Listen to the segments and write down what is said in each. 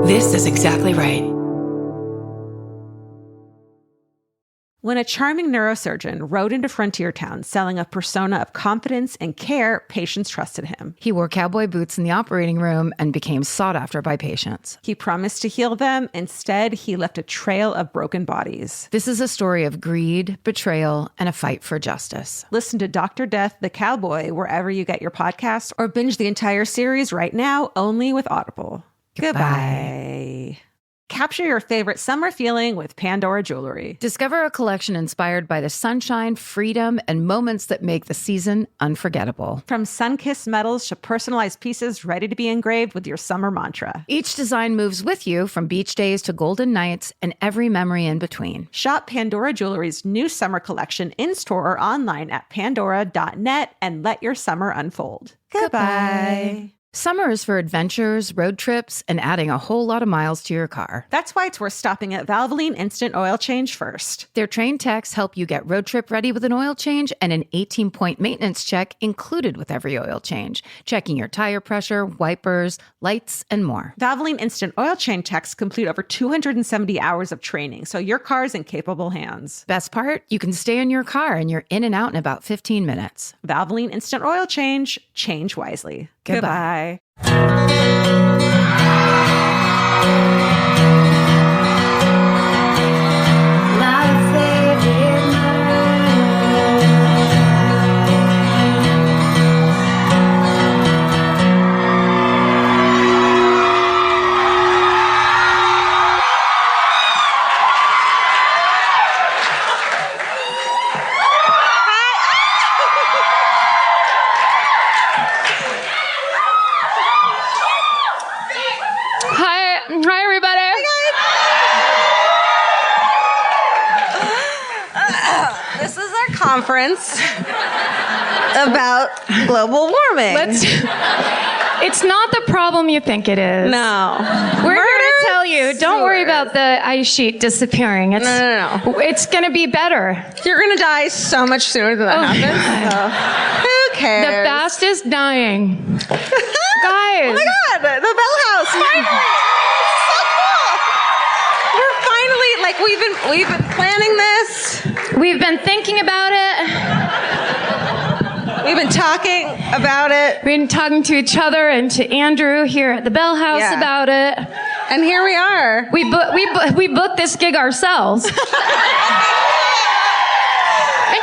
This is exactly right. When a charming neurosurgeon rode into Frontier Town selling a persona of confidence and care, patients trusted him. He wore cowboy boots in the operating room and became sought after by patients. He promised to heal them. Instead, he left a trail of broken bodies. This is a story of greed, betrayal, and a fight for justice. Listen to Dr. Death, the Cowboy, wherever you get your podcasts, or binge the entire series right now, only with Audible. Goodbye. Capture your favorite summer feeling with Pandora Jewelry. Discover a collection inspired by the sunshine, freedom, and moments that make the season unforgettable. From sun-kissed metals to personalized pieces ready to be engraved with your summer mantra. Each design moves with you from beach days to golden nights and every memory in between. Shop Pandora Jewelry's new summer collection in-store or online at pandora.net and let your summer unfold. Goodbye. Summer is for adventures, road trips, and adding a whole lot of miles to your car. That's why it's worth stopping at Valvoline Instant Oil Change first. Their trained techs help you get road trip ready with an oil change and an 18-point maintenance check included with every oil change, checking your tire pressure, wipers, lights, and more. Valvoline Instant Oil Change techs complete over 270 hours of training, so your car's in capable hands. Best part? You can stay in your car and you're in and out in about 15 minutes. Valvoline Instant Oil Change. Change wisely. Goodbye. Hi, everybody. Hi, guys. This is our conference about global warming. It's not the problem you think it is. No. We're here to tell you, don't worry about the ice sheet disappearing. No. It's going to be better. You're going to die so much sooner than that happens. So, who cares? The fastest dying. Guys. Oh my God, the Bell House, finally. We've been planning this. We've been thinking about it. We've been talking about it. We've been talking to each other and to Andrew here at the Bell House about it. And here we are. We booked this gig ourselves. Thank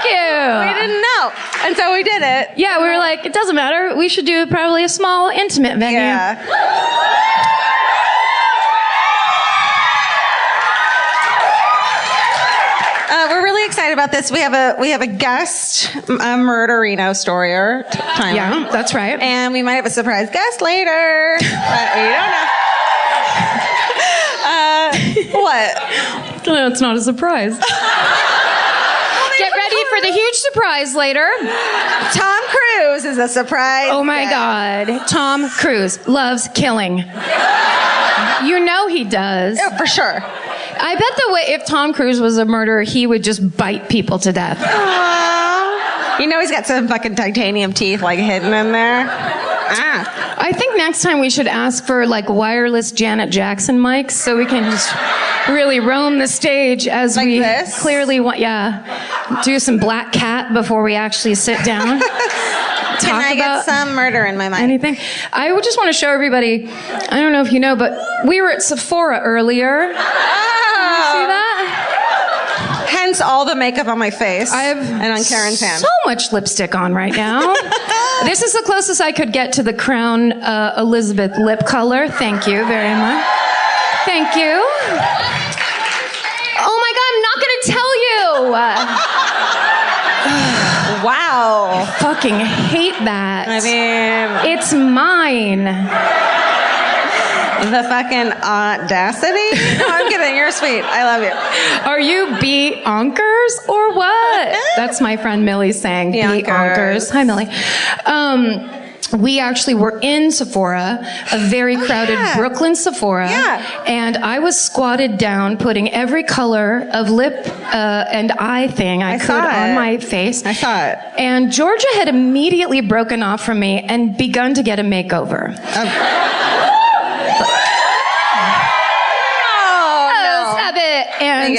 you. We didn't know. And so we did it. Yeah, we were like, it doesn't matter. We should do probably a small, intimate venue. Yeah. We're really excited about this. We have a guest, a murderino story-er. Yeah, that's right. And we might have a surprise guest later, but we don't know. What? No, it's not a surprise. Get ready for the huge surprise later. Tom Cruise is a surprise. Oh my God. Tom Cruise loves killing. You know he does. Yeah, for sure. I bet if Tom Cruise was a murderer, he would just bite people to death. Aww. You know he's got some fucking titanium teeth like hidden in there. I think next time we should ask for like wireless Janet Jackson mics so we can just really roam the stage as like we this? Clearly want, do some Black Cat before we actually sit down. Can I get some murder in my mind? Anything? I would just want to show everybody, I don't know if you know, but we were at Sephora earlier. See that? Hence all the makeup on my face and on Karen's hand. So much lipstick on right now. This is the closest I could get to the Crown Elizabeth lip color. Thank you very much. Thank you. Oh my God, I'm not going to tell you. Wow. I fucking hate that. I mean... It's mine. The fucking audacity? No, I'm kidding. You're sweet. I love you. Are you Beonkers or what? That's my friend Millie saying Beonkers. Hi, Millie. We actually were in Sephora, a very crowded Brooklyn Sephora, and I was squatted down, putting every color of lip and eye thing I could on my face. I saw it. And Georgia had immediately broken off from me and begun to get a makeover.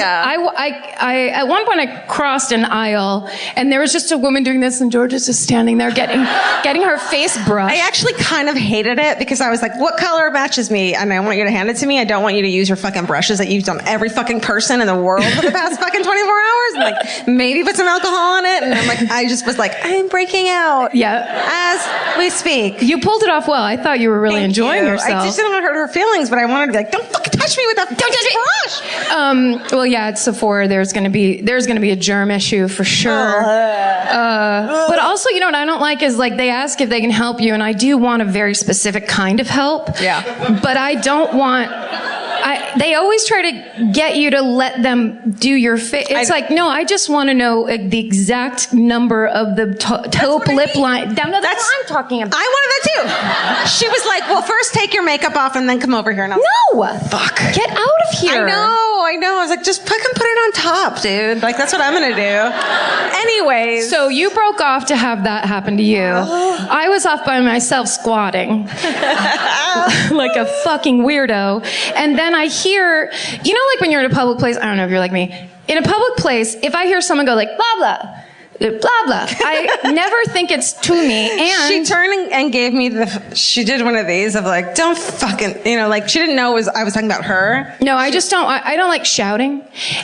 I at one point I crossed an aisle and there was just a woman doing this and Georgia's just standing there getting her face brushed. I actually kind of hated it because I was like, what color matches me? And I want you to hand it to me. I don't want you to use your fucking brushes that you've done every fucking person in the world for the past fucking 24 hours. And like, maybe put some alcohol on it. And I'm like, I just was like, I'm breaking out. Yeah. As we speak. You pulled it off well. I thought you were really enjoying yourself. I just didn't want to hurt her feelings, but I wanted to be like, don't fucking touch me with that brush. Well, yeah, at Sephora, there's gonna be a germ issue for sure. But also, you know what I don't like is like they ask if they can help you, and I do want a very specific kind of help. Yeah. But I don't want. They always try to get you to let them do your face. It's like, no, I just want to know the exact number of the taupe lip line. That's what I'm talking about. I wanted that too. She was like, well, first take your makeup off and then come over here. And I was no! Fuck. Get out of here. I know. I was like, just fucking put it on top, dude. Like, that's what I'm going to do. Anyways. So you broke off to have that happen to you. I was off by myself squatting. Like a fucking weirdo. And then I hear, you know, like when you're in a public place, I don't know if you're like me, in a public place, if I hear someone go like, blah, blah, blah, blah, I never think it's to me. And she turned and gave me she did one of these of like, don't fucking, you know, like she didn't know I was talking about her. No, I don't like shouting.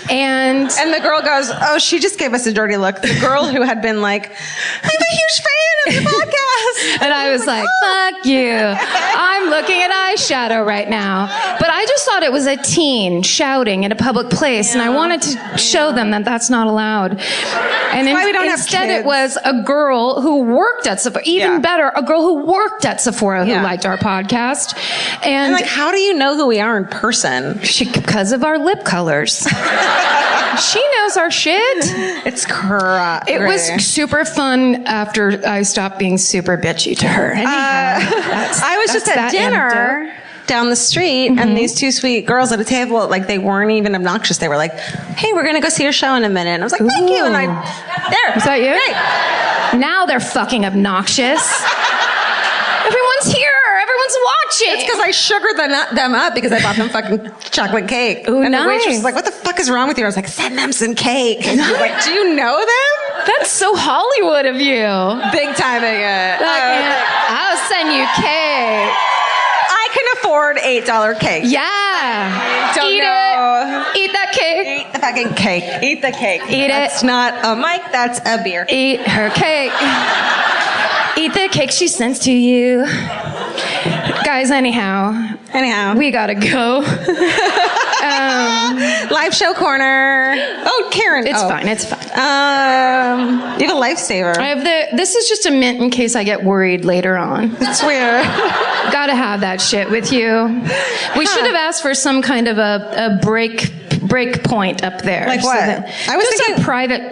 And the girl goes, oh, she just gave us a dirty look. The girl who had been like, I'm a huge fan of your podcast. And I was like, fuck you. I'm looking at eyeshadow right now. But I just thought it was a teen shouting in a public place. And I wanted to show them that that's not allowed. And instead it was a girl who worked at Sephora. Even better, a girl who worked at Sephora who liked our podcast. And like, how do you know who we are in person? Because of our lip colors. She knows our shit. It's correct. It was super fun after I stopped being super bitchy to her. I was just at dinner down the street, and these two sweet girls at a table, like they weren't even obnoxious. They were like, "Hey, we're gonna go see your show in a minute." And I was like, "Thank you." And Was that you? Great. Now they're fucking obnoxious. Everyone's here. Everyone's watching. It's because I sugared them up because I bought them fucking chocolate cake. Ooh, and nice. the waitress was like, "What the fuck is wrong with you?" I was like, "Send them some cake." And she was like, "Do you know them?" That's so Hollywood of you. Big timing it. I'll send you cake. I can afford $8 cake. Yeah. Don't Eat know. it. Eat that cake. Eat the fucking cake. Eat the cake. Eat That's not a mic, that's a beer. Eat her cake. Eat the cake she sends to you. Guys, anyhow, we gotta go. Live show corner. Oh, Karen. It's fine. It's fine. You have a lifesaver. I have this is just a mint in case I get worried later on. It's weird. Gotta have that shit with you. We should have asked for some kind of a break point up there. Like what? I was just thinking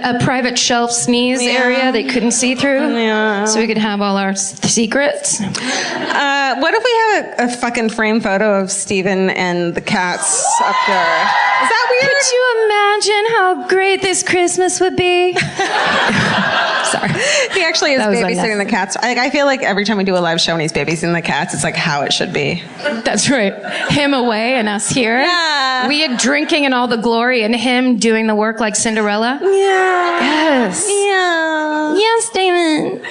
a private shelf sneeze area they couldn't see through. Yeah. So we could have all our secrets. What if we have a fucking frame photo of Steven and the cats up there? Is that weird? Could you imagine how great this Christmas would be? Sorry. He actually is babysitting the cats. I feel like every time we do a live show and he's babysitting the cats, it's like how it should be. That's right. Him away and us here. Yeah. We are drinking in all the glory and him doing the work like Cinderella. Yeah. Yes. Yeah. Yes, Damon.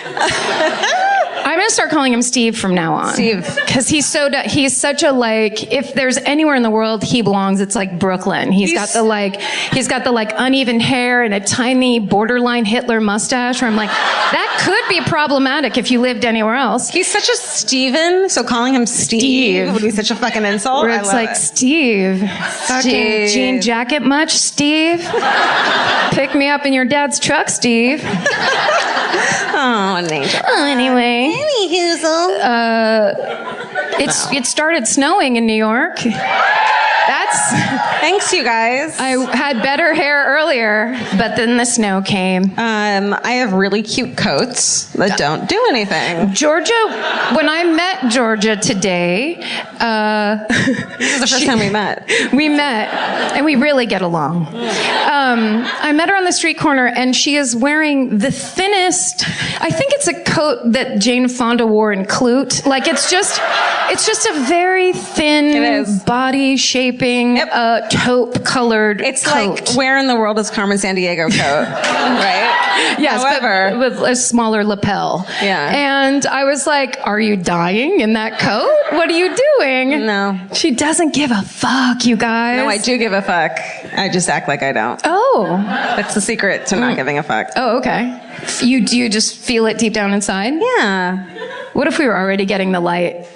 I'm going to start calling him Steve from now on. Steve. Because he's such a like, if there's anywhere in the world he belongs, it's like Brooklyn. He's got the uneven hair and a tiny borderline Hitler mustache where I'm like, that could be problematic if you lived anywhere else. He's such a Steven, so calling him Steve would be such a fucking insult. Where it's like, Steve. Fucking jean jacket much, Steve? Pick me up in your dad's truck, Steve. Oh, an angel. Oh, anyway. Any It started snowing in New York. Thanks, you guys. I had better hair earlier, but then the snow came. I have really cute coats that don't do anything. Georgia, when I met Georgia today, This is the first time we met. We met, and we really get along. I met her on the street corner, and she is wearing the thinnest. I think it's a coat that Jane Fonda wore in Clute. Like it's just a very thin body shaping. wearing a taupe-colored It's coat. like, where in the world is Carmen Sandiego coat? Right? Yes, However, but with a smaller lapel. Yeah. And I was like, are you dying in that coat? What are you doing? No. She doesn't give a fuck, you guys. No, I do give a fuck. I just act like I don't. Oh. That's the secret to not giving a fuck. Oh, okay. Do you just feel it deep down inside? Yeah. What if we were already getting the light?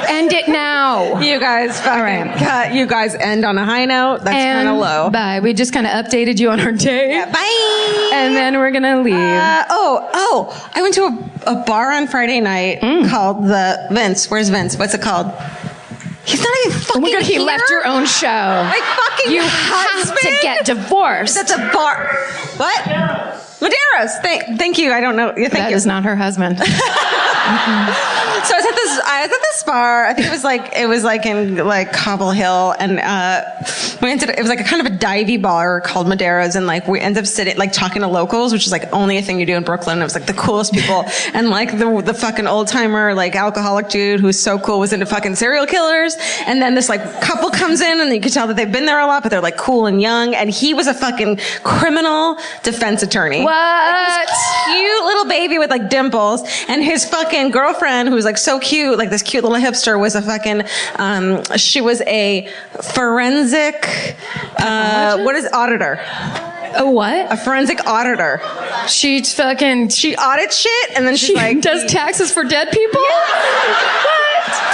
End it now. You guys fucking cut. You guys end on a high note. That's kind of low. Bye. We just kind of updated you on our day. Yeah, bye. And then we're going to leave. I went to a bar on Friday night called the Vince. Where's Vince? What's it called? He's not even fucking Oh my God, he here. left your own show. My fucking You husband? have to get divorced. That's a bar. What? Madeira's. Thank you. I don't know. Thank That you. is not her husband. So I was at this bar. I think it was like in like Cobble Hill, and it was like a kind of a divey bar called Madeira's, and like we ended up sitting like talking to locals, which is like only a thing you do in Brooklyn. It was like the coolest people, and like the fucking old timer like alcoholic dude who's so cool was into fucking serial killers, and then this like couple comes in, and you could tell that they've been there a lot, but they're like cool and young, and he was a fucking criminal defense attorney. What? Like, this cute little baby with like dimples, and his fucking girlfriend who was like so cute, like this cute little hipster, was a fucking she was a forensic what is auditor? A what? A forensic auditor. She audits shit, and then she's she like does taxes for dead people? What?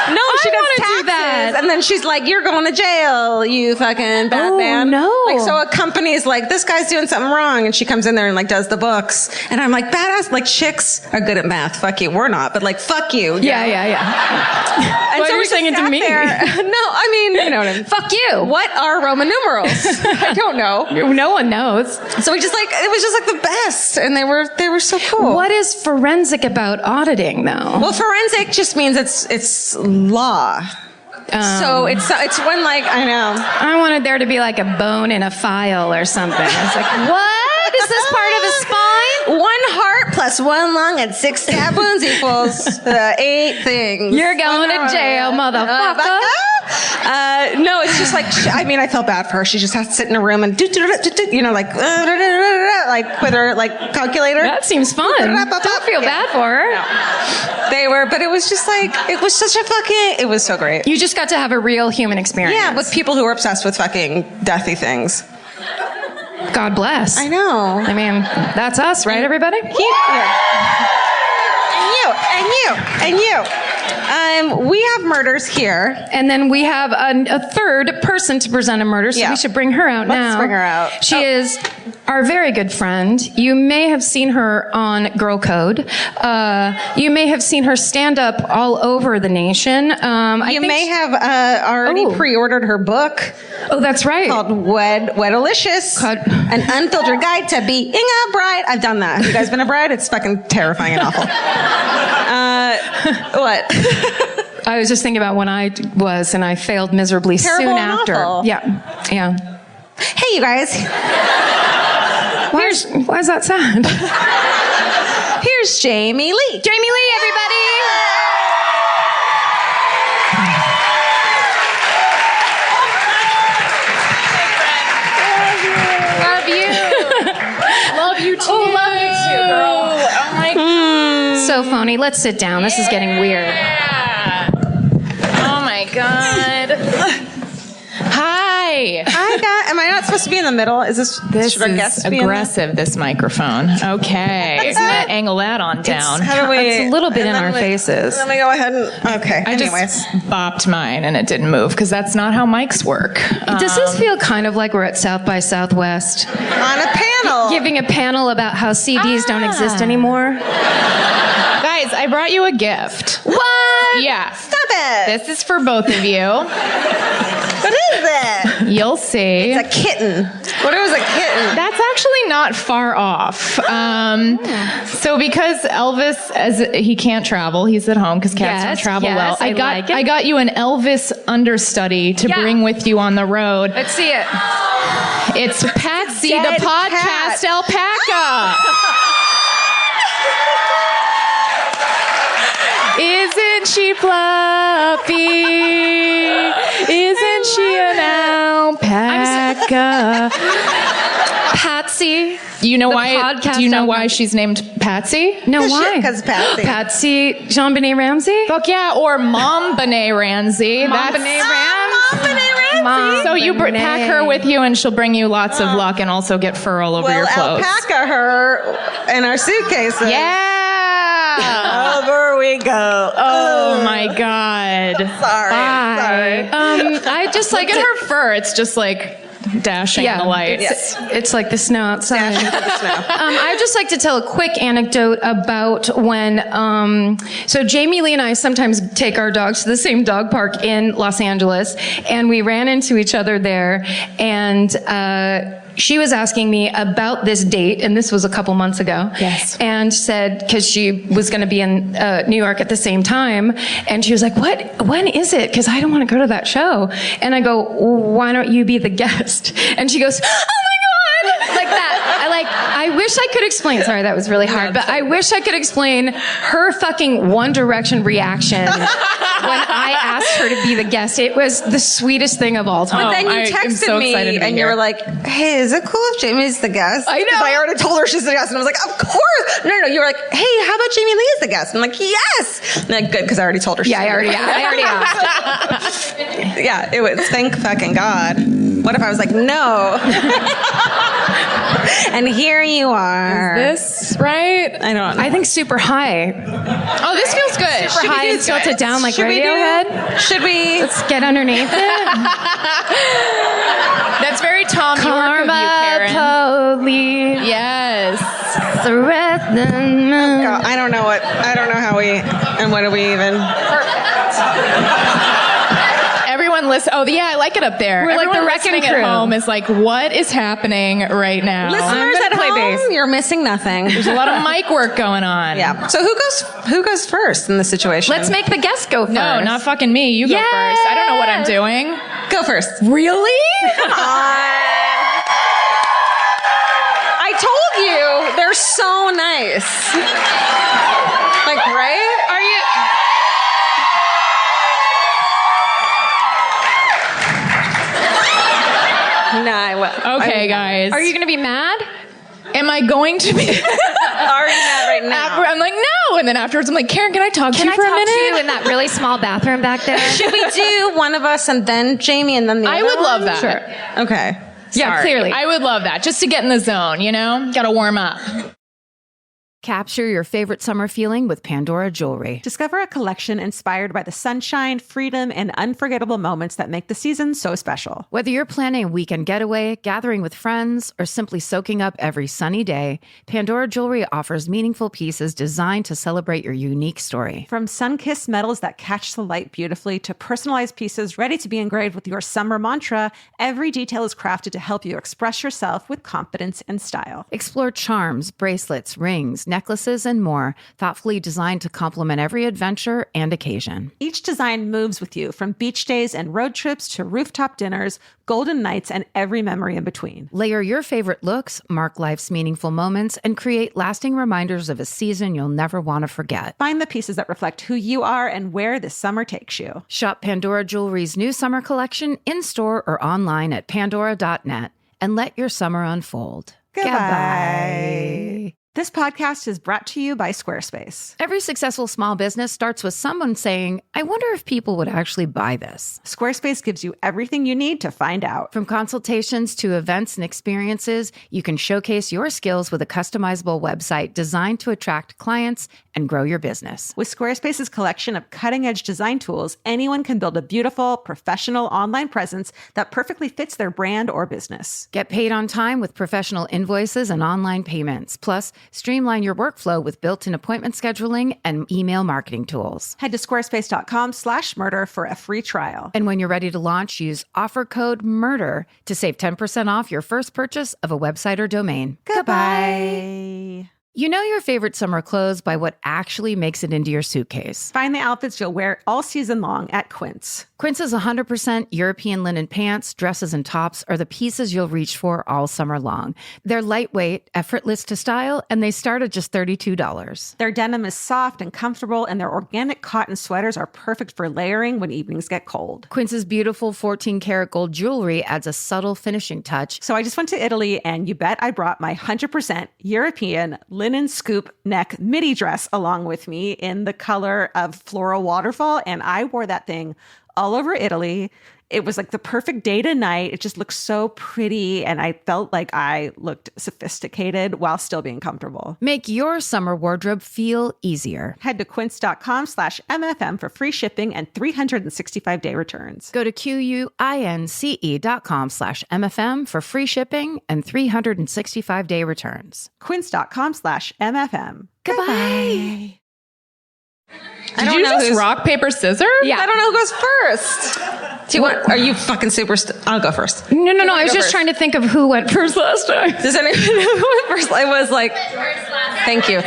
No, she I does wanna taxes, do that. and then she's like, "You're going to jail, you fucking bad Oh, man." no. Like, so a company's like, "This guy's doing something wrong," and she comes in there and like does the books, and I'm like, "Badass!" Like, chicks are good at math. Fuck you, we're not, but like, fuck you. Yeah. And Well, so you're we just saying it to sat me. there. No, I mean, you know what I mean. Fuck you. What are Roman numerals? I don't know. No one knows. So we just like, it was just like the best, and they were so cool. What is forensic about auditing, though? Well, forensic just means it's law. So it's when like, I know. I wanted there to be like a bone in a file or something. I was like, what? Is this part of a spine? 1 heart plus 1 lung and 6 stab wounds equals 8 things. You're going to jail, motherfucker. No, it's just like, I mean, I felt bad for her. She just has to sit in a room and you know, like with her like calculator. That seems fun. Don't feel bad for her. No. They were, but it was just like, it was such a fucking, it was so great. You just got to have a real human experience. Yeah, with people who are obsessed with fucking deathy things. God bless. I know. I mean, that's us, right, everybody? And you. We have murders here. And then we have a third person to present a murder, so Yeah. we should bring her out now. Let's bring her out. She is our very good friend. You may have seen her on Girl Code. You may have seen her stand up all over the nation. You may have already pre-ordered her book. Oh, that's right. Called Wedalicious, an unfiltered guide to being a bride. I've done that. Have you guys been a bride? It's fucking terrifying and awful. What? I was just thinking about when I was, and I failed miserably Terrible soon and after. awful. Yeah. Hey, you guys. Why is that sad? Here's Jamie Lee. Jamie Lee, everybody. Love you too. Oh, love you too, girl. Oh my God. So phony. Let's sit down. This is getting weird. Yeah. Oh my God. Hi. Am I not supposed to be in the middle? Is this should our is guests be in aggressive, this microphone. Okay. I'm going to angle that on down. How do we? It's a little bit in our faces. Let me go ahead and. Okay. I Anyways. just bopped mine and it didn't move because that's not how mics work. Does this feel kind of like we're at South by Southwest? On a panel. Giving a panel about how CDs don't exist anymore? Guys, I brought you a gift. What? Yeah. Stop it. This is for both of you. What is it? You'll see. It's a kitten. What is a kitten? That's actually not far off. So because Elvis, as he can't travel, he's at home because cats don't travel well. I like it. I got you an Elvis understudy to bring with you on the road. Let's see it. It's Patsy, the dead podcast cat. alpaca. Isn't she fluffy? Isn't Patsy. You know The why? podcast Do you know on why that. she's named Patsy? No, why? Because Patsy. Patsy, Jean-Benet Ramsey? Fuck yeah, or Mom Benet Ramsey. Jean-Benet So you pack her with you, and she'll bring you lots of luck, and also get fur all over your We'll clothes. alpaca her in our suitcases. Yeah. Over we go. Oh my God. Sorry. I just Look like at to, her fur. It's just like dashing in the lights. It's like the snow outside. Dashing through the snow. I'd just like to tell a quick anecdote about when, so Jamie Lee and I sometimes take our dogs to the same dog park in Los Angeles, and we ran into each other there, and she was asking me about this date, and this was a couple months ago. Yes. And said, because she was going to be in New York at the same time, and she was like, when is it? Because I don't want to go to that show. And I go, why don't you be the guest? And she goes, oh my God, like that. I wish I could explain, sorry, that was really hard, but I wish I could explain her fucking One Direction reaction when I asked her to be the guest. It was the sweetest thing of all time. But then you I am texted so me excited to be and you here. were like, hey, is it cool if Jamie's the guest? I know. 'Cause I already told her she's the guest. And I was like, of course. No. You were like, hey, how about Jamie Lee is the guest? And I'm like, yes. And I'm like, good, because I already told her. Yeah, I already asked. Yeah, it was, thank fucking God. What if I was like, no? And here you are. This, right? I don't know. I think super high. Oh, this feels good. Super high and tilted down like Radiohead. Should we? Let's get underneath it. That's very Tom York of you, Karma Karen. police. Yes. Threaten. God, I don't know how we, and what do we even? Everyone listen. Oh, yeah, I like it up there. We're like Everyone the wrecking listening crew. at home is like, what is happening right now? Listeners gonna at play home, bass. you're missing nothing. There's a lot of mic work going on. Yeah. So who goes first in the situation? Let's make the guest go first. No, not fucking me. You go Yes. first. I don't know what I'm doing. go first. Really? Come on. I told you they're so nice. Like, right? Are you? No, I will. Okay, guys. Are you going to be mad? Am I going to be? Are you mad right now? I'm like, no. And then afterwards, I'm like, Karen, can I talk to Can you I for a talk minute? to you in that really small bathroom back there? Should we do one of us and then Jamie and then the I other would love one? that. Sure. Okay. Yeah, Sorry. clearly. I would love that. Just to get in the zone, you know? Gotta warm up. Capture your favorite summer feeling with Pandora Jewelry. Discover a collection inspired by the sunshine, freedom, and unforgettable moments that make the season so special. Whether you're planning a weekend getaway, gathering with friends, or simply soaking up every sunny day, Pandora Jewelry offers meaningful pieces designed to celebrate your unique story. From sun-kissed metals that catch the light beautifully to personalized pieces ready to be engraved with your summer mantra, every detail is crafted to help you express yourself with confidence and style. Explore charms, bracelets, rings, necklaces, and more, thoughtfully designed to complement every adventure and occasion. Each design moves with you, from beach days and road trips to rooftop dinners, golden nights, and every memory in between. Layer your favorite looks, mark life's meaningful moments, and create lasting reminders of a season you'll never want to forget. Find the pieces that reflect who you are and where this summer takes you. Shop Pandora Jewelry's new summer collection in-store or online at pandora.net and let your summer unfold. Goodbye. This podcast is brought to you by Squarespace. Every successful small business starts with someone saying, I wonder if people would actually buy this. Squarespace gives you everything you need to find out. From consultations to events and experiences, you can showcase your skills with a customizable website designed to attract clients and grow your business. With Squarespace's collection of cutting-edge design tools, anyone can build a beautiful, professional online presence that perfectly fits their brand or business. Get paid on time with professional invoices and online payments. Plus, streamline your workflow with built-in appointment scheduling and email marketing tools. Head to squarespace.com/murder for a free trial. And when you're ready to launch, use offer code MURDER to save 10% off your first purchase of a website or domain. Goodbye. You know your favorite summer clothes by what actually makes it into your suitcase. Find the outfits you'll wear all season long at Quince. Quince's 100% European linen pants, dresses, and tops are the pieces you'll reach for all summer long. They're lightweight, effortless to style, and they start at just $32. Their denim is soft and comfortable, and their organic cotton sweaters are perfect for layering when evenings get cold. Quince's beautiful 14-karat gold jewelry adds a subtle finishing touch. So I just went to Italy, and you bet I brought my 100% European linen scoop neck midi dress along with me in the color of floral waterfall, and I wore that thing all over Italy. It was like the perfect day to night. It just looked so pretty, and I felt like I looked sophisticated while still being comfortable. Make your summer wardrobe feel easier. Head to quince.com/MFM for free shipping and 365-day returns. Go to QUINCE.com/MFM for free shipping and 365-day returns. Quince.com/MFM. Goodbye. Did you just rock, paper, scissors? I don't know who goes first. Do you want? Are you fucking super? I'll go first. No. I was just trying to think of who went first last time. Does anyone know who went first? I was like, thank you.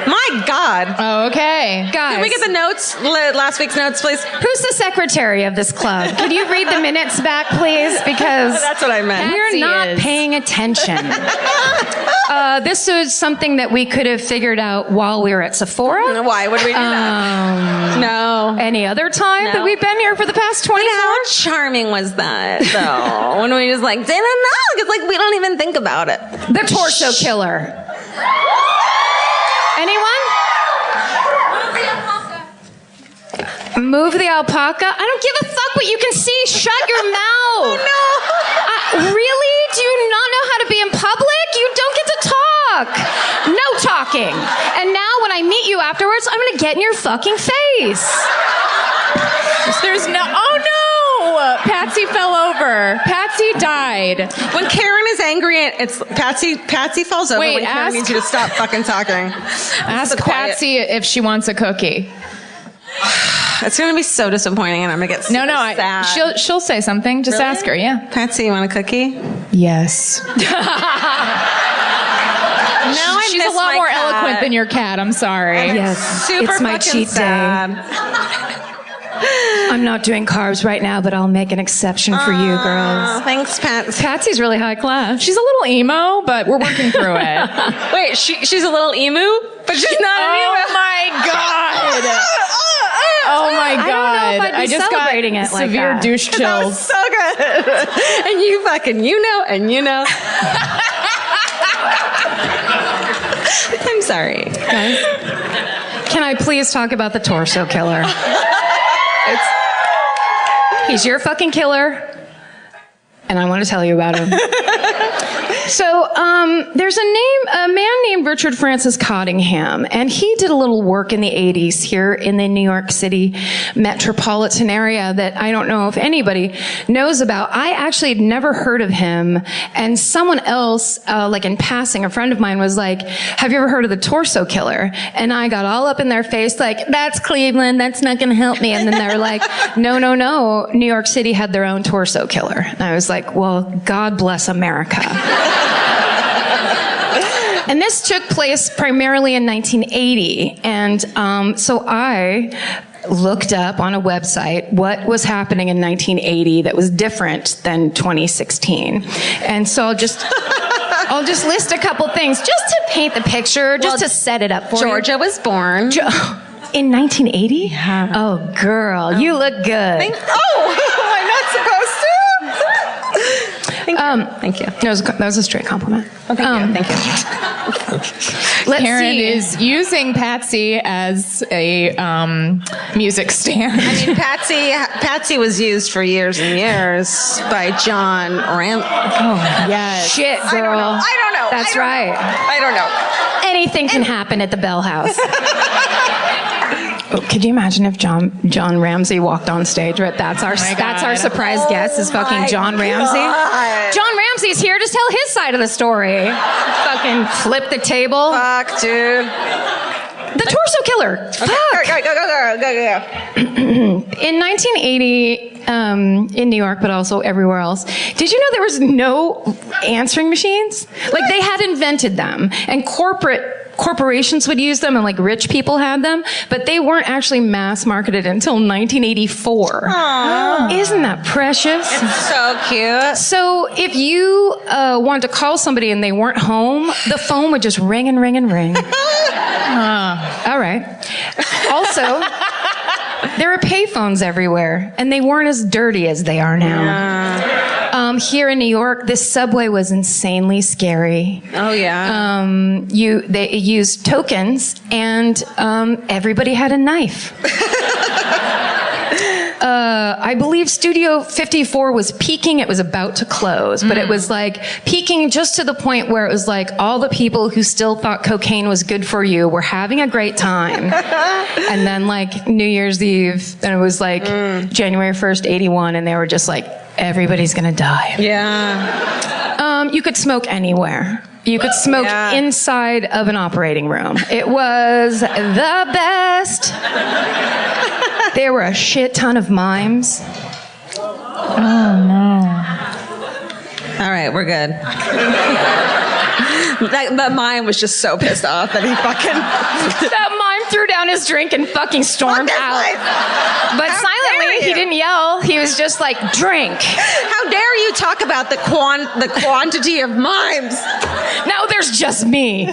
My God. Oh, okay. Guys, Can we get the notes? Last week's notes, please. who's the secretary of this club? Could you read the minutes back, please? Because That's what I meant. you're not is. paying attention. This is something that we could have figured out while we were at Sephora. Why would we do that? No. Any other time that No. we've been here for the past 20 How charming was that, though? When we just like, didn't know, because like we don't even think about it. The torso killer. Anyone? Move the alpaca. I don't give a fuck what you can see. Shut your mouth. Really? Do you not know how to be in public? You don't get to talk. No talking. And now when I meet you afterwards, I'm going to get in your fucking face. There's no. Oh no! Patsy fell over. Patsy died. When Karen is angry, it's Patsy falls over Wait, when Karen ask- needs you to stop fucking talking. Ask the quiet- Patsy if she wants a cookie. It's going to be so disappointing, and I'm going to get super sad. She'll say something. Just Really? ask her. Yeah. Patsy, you want a cookie? Yes. No, She's a lot more eloquent than your cat. I'm sorry. Yes, Super it's my fucking cheat sad. day. I'm not doing carbs right now, but I'll make an exception for you girls. Thanks, Patsy. Patsy's really high class. She's a little emo, but we're working through it. Wait, she's a little emu, but she's not an Oh emu. my God. Oh my God. I don't know if I'd be I just celebrating got it like severe that. douche That was chills. so good. And you fucking, you know. I'm sorry. Guys, can I please talk about the torso killer? He's your fucking killer, and I want to tell you about him. So, there's a man named Richard Francis Cottingham, and he did a little work in the 80s here in the New York City metropolitan area that I don't know if anybody knows about. I actually had never heard of him, and someone else, like in passing, a friend of mine was like, have you ever heard of the torso killer? And I got all up in their face like, that's Cleveland, that's not gonna help me. And then they were like, no, New York City had their own torso killer. And I was like, well, God bless America. And this took place primarily in 1980. And so I looked up on a website what was happening in 1980 that was different than 2016. And so I'll just list a couple things just to paint the picture, just to set it up for Georgia was born. in 1980? Yeah. Oh, girl, you look good. Am I not supposed to? Thank you. That was a straight compliment. Oh, thank you. Let's Karen see. is using Patsy as a music stand. I mean, Patsy was used for years and years by John Ram. Oh, yes. Shit, girl. I don't know. That's right. I don't know. Anything can happen at the Bell House. Oh, could you imagine if John Ramsey walked on stage? Right? That's our surprise guest is fucking John Ramsey. God. John Ramsey's here to tell his side of the story. Fucking flip the table. Fuck, dude. The torso killer. Fuck. Go. In 1980, in New York, but also everywhere else, did you know there was no answering machines? Like they had invented them, and corporate corporations would use them and like rich people had them, but they weren't actually mass marketed until 1984. Aww. Isn't that precious? It's so cute. So if you wanted to call somebody and they weren't home, the phone would just ring and ring and ring. All right. Also, there were payphones everywhere, and they weren't as dirty as they are now. Here in New York, this subway was insanely scary. Oh yeah. They used tokens, and everybody had a knife. I believe Studio 54 was peaking. It was about to close, but it was like peaking just to the point where it was like all the people who still thought cocaine was good for you were having a great time. And then like New Year's Eve, and it was like January 1st, 81, and they were just like, everybody's gonna die. Yeah. You could smoke anywhere. You could smoke inside of an operating room. It was the best. There were a shit ton of mimes. Oh no. All right, we're good. That mime was just so pissed off that he fucking... That mime threw down his drink and fucking stormed out. But silently, he didn't yell. He was just like, drink. How dare you talk about the quantity of mimes? Now there's just me.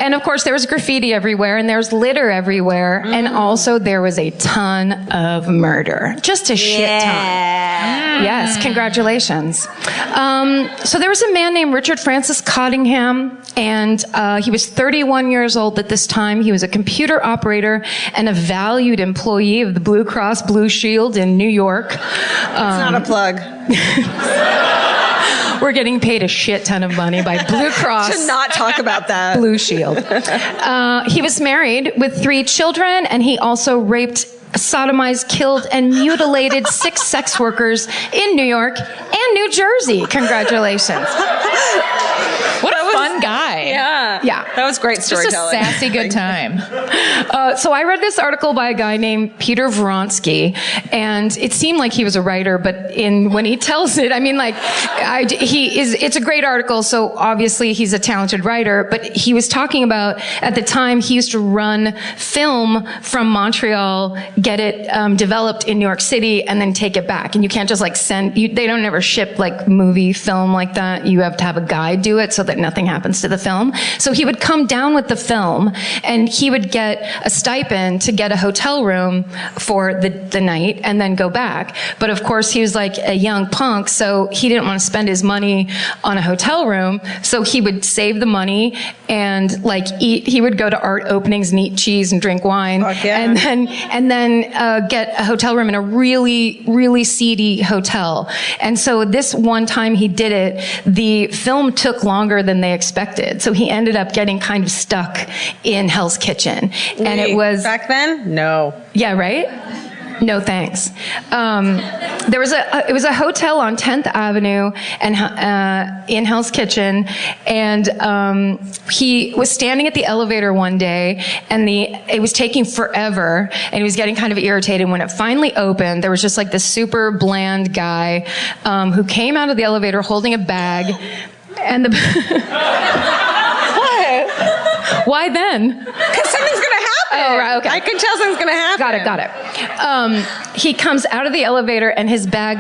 And of course, there was graffiti everywhere, and there was litter everywhere, and also there was a ton of murder. Just a shit ton. Yes, congratulations. So there was a man named Richard Francis Cottingham, and he was 31 years old at this time. He was a computer operator and a valued employee of the Blue Cross Blue Shield in New York. It's not a plug. We're getting paid a shit ton of money by Blue Cross. To not talk about that. Blue Shield. He was married with 3 children, and he also raped, sodomized, killed, and mutilated 6 sex workers in New York and New Jersey. Congratulations. What a fun guy. Yeah. Yeah. That was great storytelling. Just a sassy good time. So I read this article by a guy named Peter Vronsky, and it seemed like he was a writer, but when he tells it, I mean, like, it's a great article, so obviously he's a talented writer, but he was talking about, at the time, he used to run film from Montreal, get it developed in New York City, and then take it back. And you can't just like they don't ever ship like movie film like that. You have to have a guy do it so that nothing happens to the film. So he would come down with the film, and he would get a stipend to get a hotel room for the night and then go back. But of course, he was like a young punk, so he didn't want to spend his money on a hotel room. So he would save the money and like eat. He would go to art openings and eat cheese and drink wine, and then get a hotel room in a really, really seedy hotel. And so this one time he did it, the film took longer than they expected. So he ended up getting kind of stuck in Hell's Kitchen. And it was... Back then? No. Yeah, right? No thanks. It was a hotel on 10th Avenue and in Hell's Kitchen, and he was standing at the elevator one day, and it was taking forever, and he was getting kind of irritated. When it finally opened, there was just like this super bland guy who came out of the elevator holding a bag, and the What? Why then? Because something's going to happen. Oh, right, okay. I can tell something's going to happen. Got it. He comes out of the elevator, and his bag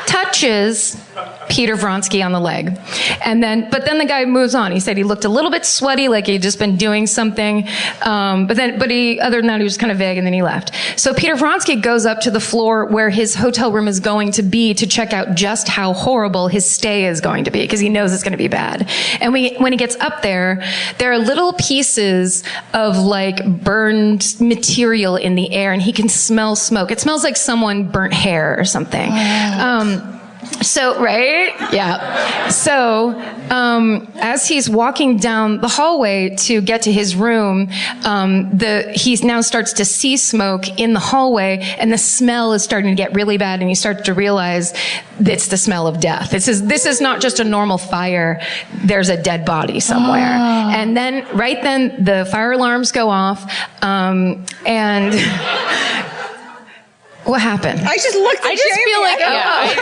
touches Peter Vronsky on the leg. But then the guy moves on. He said he looked a little bit sweaty, like he'd just been doing something. Other than that, he was kind of vague, and then he left. So Peter Vronsky goes up to the floor where his hotel room is going to be to check out just how horrible his stay is going to be, because he knows it's going to be bad. And when he gets up there are little pieces of like burned material in the air, and he can smell smoke. It smells like someone burnt hair or something. So, right? Yeah. So, as he's walking down the hallway to get to his room, he now starts to see smoke in the hallway, and the smell is starting to get really bad, and he starts to realize it's the smell of death. This is not just a normal fire. There's a dead body somewhere. Oh. And then, right then, the fire alarms go off, and What happened? I just looked at I just Jamie. feel like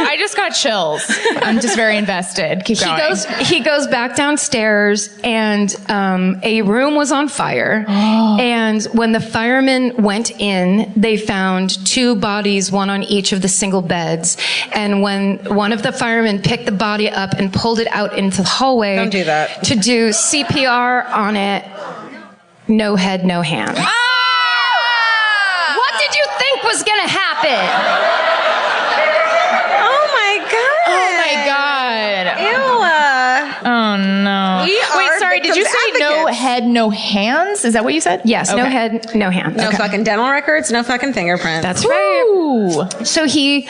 I just got chills. I'm just very invested. Keep going. He goes back downstairs, and a room was on fire. And when the firemen went in, they found 2 bodies, one on each of the single beds. And when one of the firemen picked the body up and pulled it out into the hallway, Don't do that. to do CPR on it, no head, no hand. What did you think was gonna happen? Oh my god. Oh my god. Ew. Oh no. We Wait, are sorry. Did you victims say no advocates. head, no hands? Is that what you said? Yes, no Okay. head, no hand. No fucking dental records, no fucking fingerprints. That's right. Ooh. So he,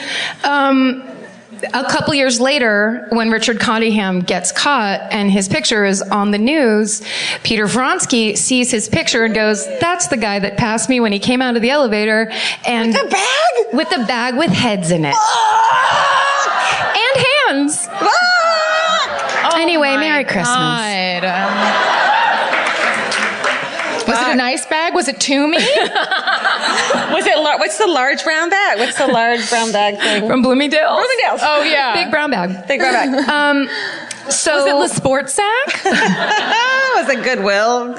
a couple years later, when Richard Cottingham gets caught and his picture is on the news, Peter Vronsky sees his picture and goes, "That's the guy that passed me when he came out of the elevator." And the bag? with the bag with heads in it. And hands. Anyway, Merry Christmas. God. Was it a nice bag? Was it to me? Was it? What's the large brown bag? What's the large brown bag thing? From Bloomingdale's. Bloomingdale's. Oh yeah. Big brown bag. Big brown bag. So Was it the sports sack? Was it Goodwill?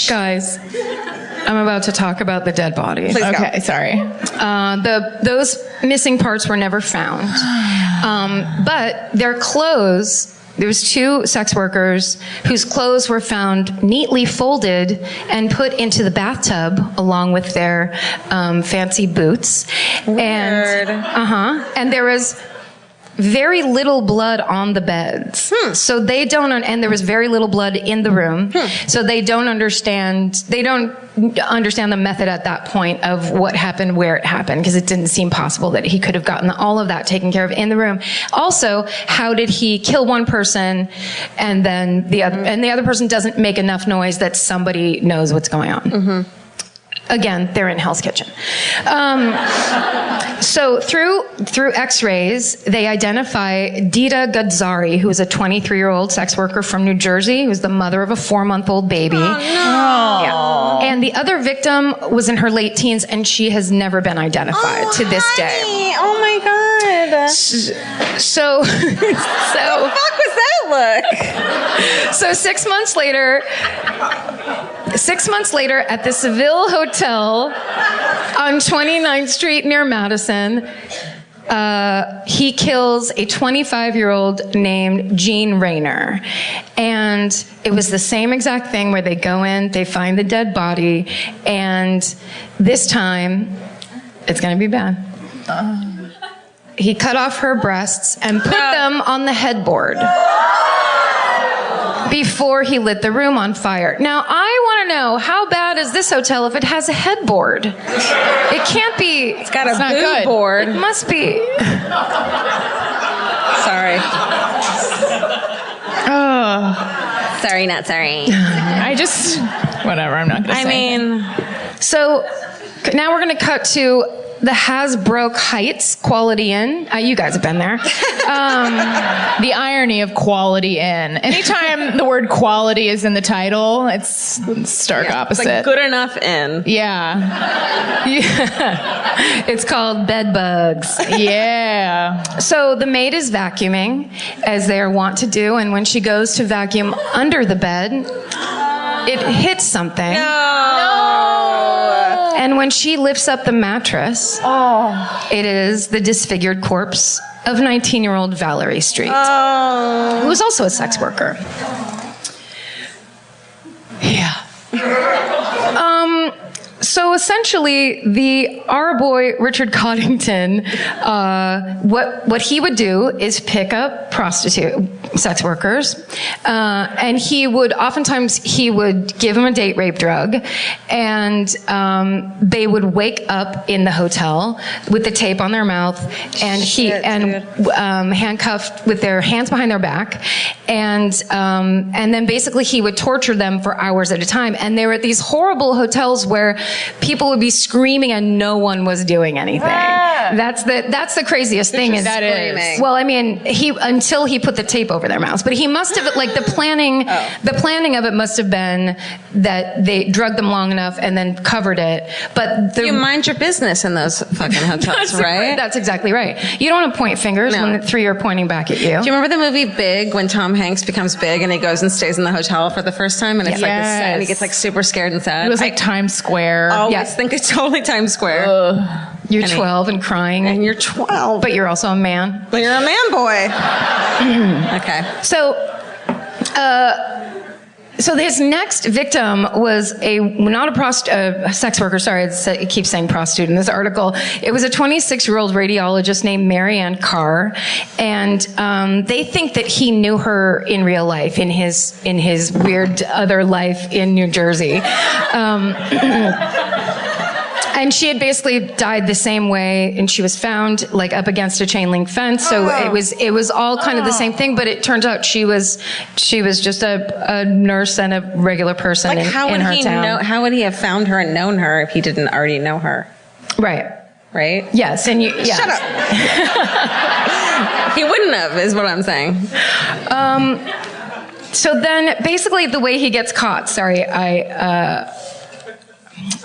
guys, I'm about to talk about the dead body. Please go. Okay, sorry. Those missing parts were never found. But their clothes, there was 2 sex workers whose clothes were found neatly folded and put into the bathtub along with their fancy boots. Weird. And there was very little blood on the beds. So they don't, and there was very little blood in the room. So they don't understand the method at that point of what happened, where it happened, because it didn't seem possible that he could have gotten all of that taken care of in the room. Also, how did he kill one person and then the other person doesn't make enough noise that somebody knows what's going on? Again, they're in Hell's Kitchen. So through X-rays, they identify Dita Gadzari, who is a 23-year-old sex worker from New Jersey, who's the mother of a 4-month-old baby. Oh, no. Yeah. And the other victim was in her late teens, and she has never been identified to this day. Oh my god. So, What the fuck was that look? so 6 months later, at the Seville Hotel on 29th Street near Madison, he kills a 25-year-old named Jean Rayner. And it was the same exact thing where they go in, they find the dead body, and this time, it's going to be bad. He cut off her breasts and put them on the headboard before he lit the room on fire. Now, I want to know, how bad is this hotel if it has a headboard? It can't be. It's got a not boob good. board. It must be. Sorry. Oh, Sorry, not sorry. whatever. I'm not going to say. So now we're going to cut to the Hasbrook Heights Quality Inn. You guys have been there. The irony of Quality Inn. Anytime the word quality is in the title, it's stark opposite. It's like good enough in. Yeah. It's called Bed Bugs. Yeah. So the maid is vacuuming, as they are wont to do, and when she goes to vacuum under the bed, it hits something. And when she lifts up the mattress, it is the disfigured corpse of 19-year-old Valerie Street, who was also a sex worker. Yeah. So essentially, our boy Richard Coddington, what he would do is pick up sex workers, and he would give them a date rape drug, and they would wake up in the hotel with the tape on their mouth, and handcuffed with their hands behind their back, and then basically he would torture them for hours at a time. And they were at these horrible hotels where people would be screaming and no one was doing anything. That's the craziest thing. That is. Well, I mean, until he put the tape over their mouths, but he must have, like, the planning of it must have been that they drugged them long enough and then covered it. But you mind your business in those fucking hotels, right? That's exactly right. You don't want to point fingers when the three are pointing back at you. Do you remember the movie Big, when Tom Hanks becomes big and he goes and stays in the hotel for the first time, and it's like this, and he gets like super scared and sad? It was like Times Square. Always think it's totally Times Square. You're 12 and crying. And you're 12. But you're also a man. But you're a man boy. Okay. So his next victim was not a sex worker. Sorry, it keeps saying prostitute in this article. It was a 26-year-old radiologist named Marianne Carr, and they think that he knew her in real life, in his weird other life in New Jersey. And she had basically died the same way, and she was found like up against a chain link fence. So it was all kind of the same thing, but it turns out she was just a nurse and a regular person in her town. How would he have found her and known her if he didn't already know her? Right. Yes, and shut up. He wouldn't have, is what I'm saying. So then, basically, the way he gets caught. Sorry,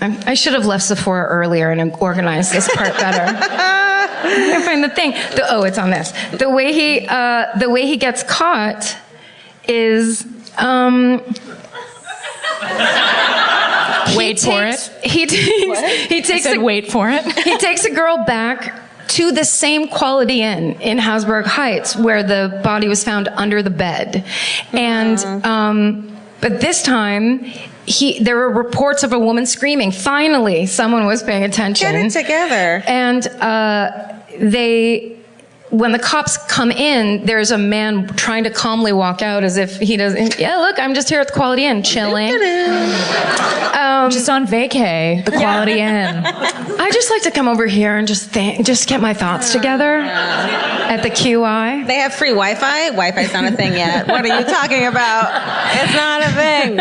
I should have left Sephora earlier and organized this part better. I can't find the thing. It's on this. The way he gets caught is wait for it. He takes a girl back to the same Quality Inn in Hausberg Heights where the body was found under the bed, and but this time. There were reports of a woman screaming. Finally, someone was paying attention. Get it together. And when the cops come in, there's a man trying to calmly walk out as if he doesn't. Yeah, look, I'm just here at the Quality Inn, chilling. Just on vacay, the Quality Inn. I just like to come over here and just get my thoughts together at the QI. They have free Wi-Fi. Wi-Fi's not a thing yet. What are you talking about? It's not a thing.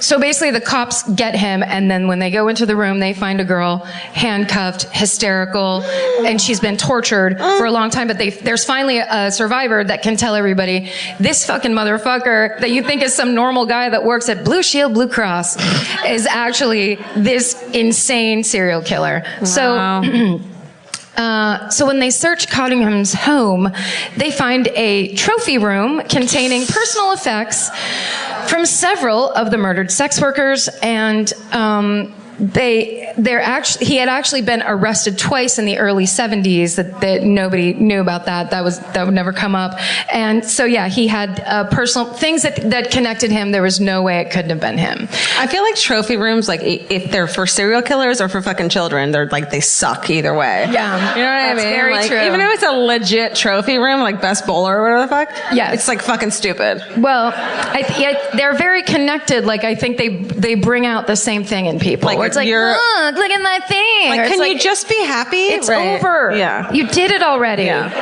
So basically the cops get him, and then when they go into the room, they find a girl handcuffed, hysterical, and she's been tortured for a long time, but there's finally a survivor that can tell everybody, this fucking motherfucker that you think is some normal guy that works at Blue Shield Blue Cross is actually this insane serial killer. Wow. So when they search Cottingham's home, they find a trophy room containing personal effects from several of the murdered sex workers, and he had actually been arrested twice in the early 70s that nobody knew about that would never come up. And so he had personal things that connected him. There was no way it couldn't have been him. I feel like trophy rooms, like if they're for serial killers or for fucking children, they suck either way. Yeah, you know what I mean? Very true. Even if it's a legit trophy room, like Best Bowler or whatever the fuck, it's like fucking stupid. Well, they're very connected. Like I think they bring out the same thing in people. Like it's like, look at that thing. Like, can you just be happy? It's over. Yeah. You did it already. Yeah.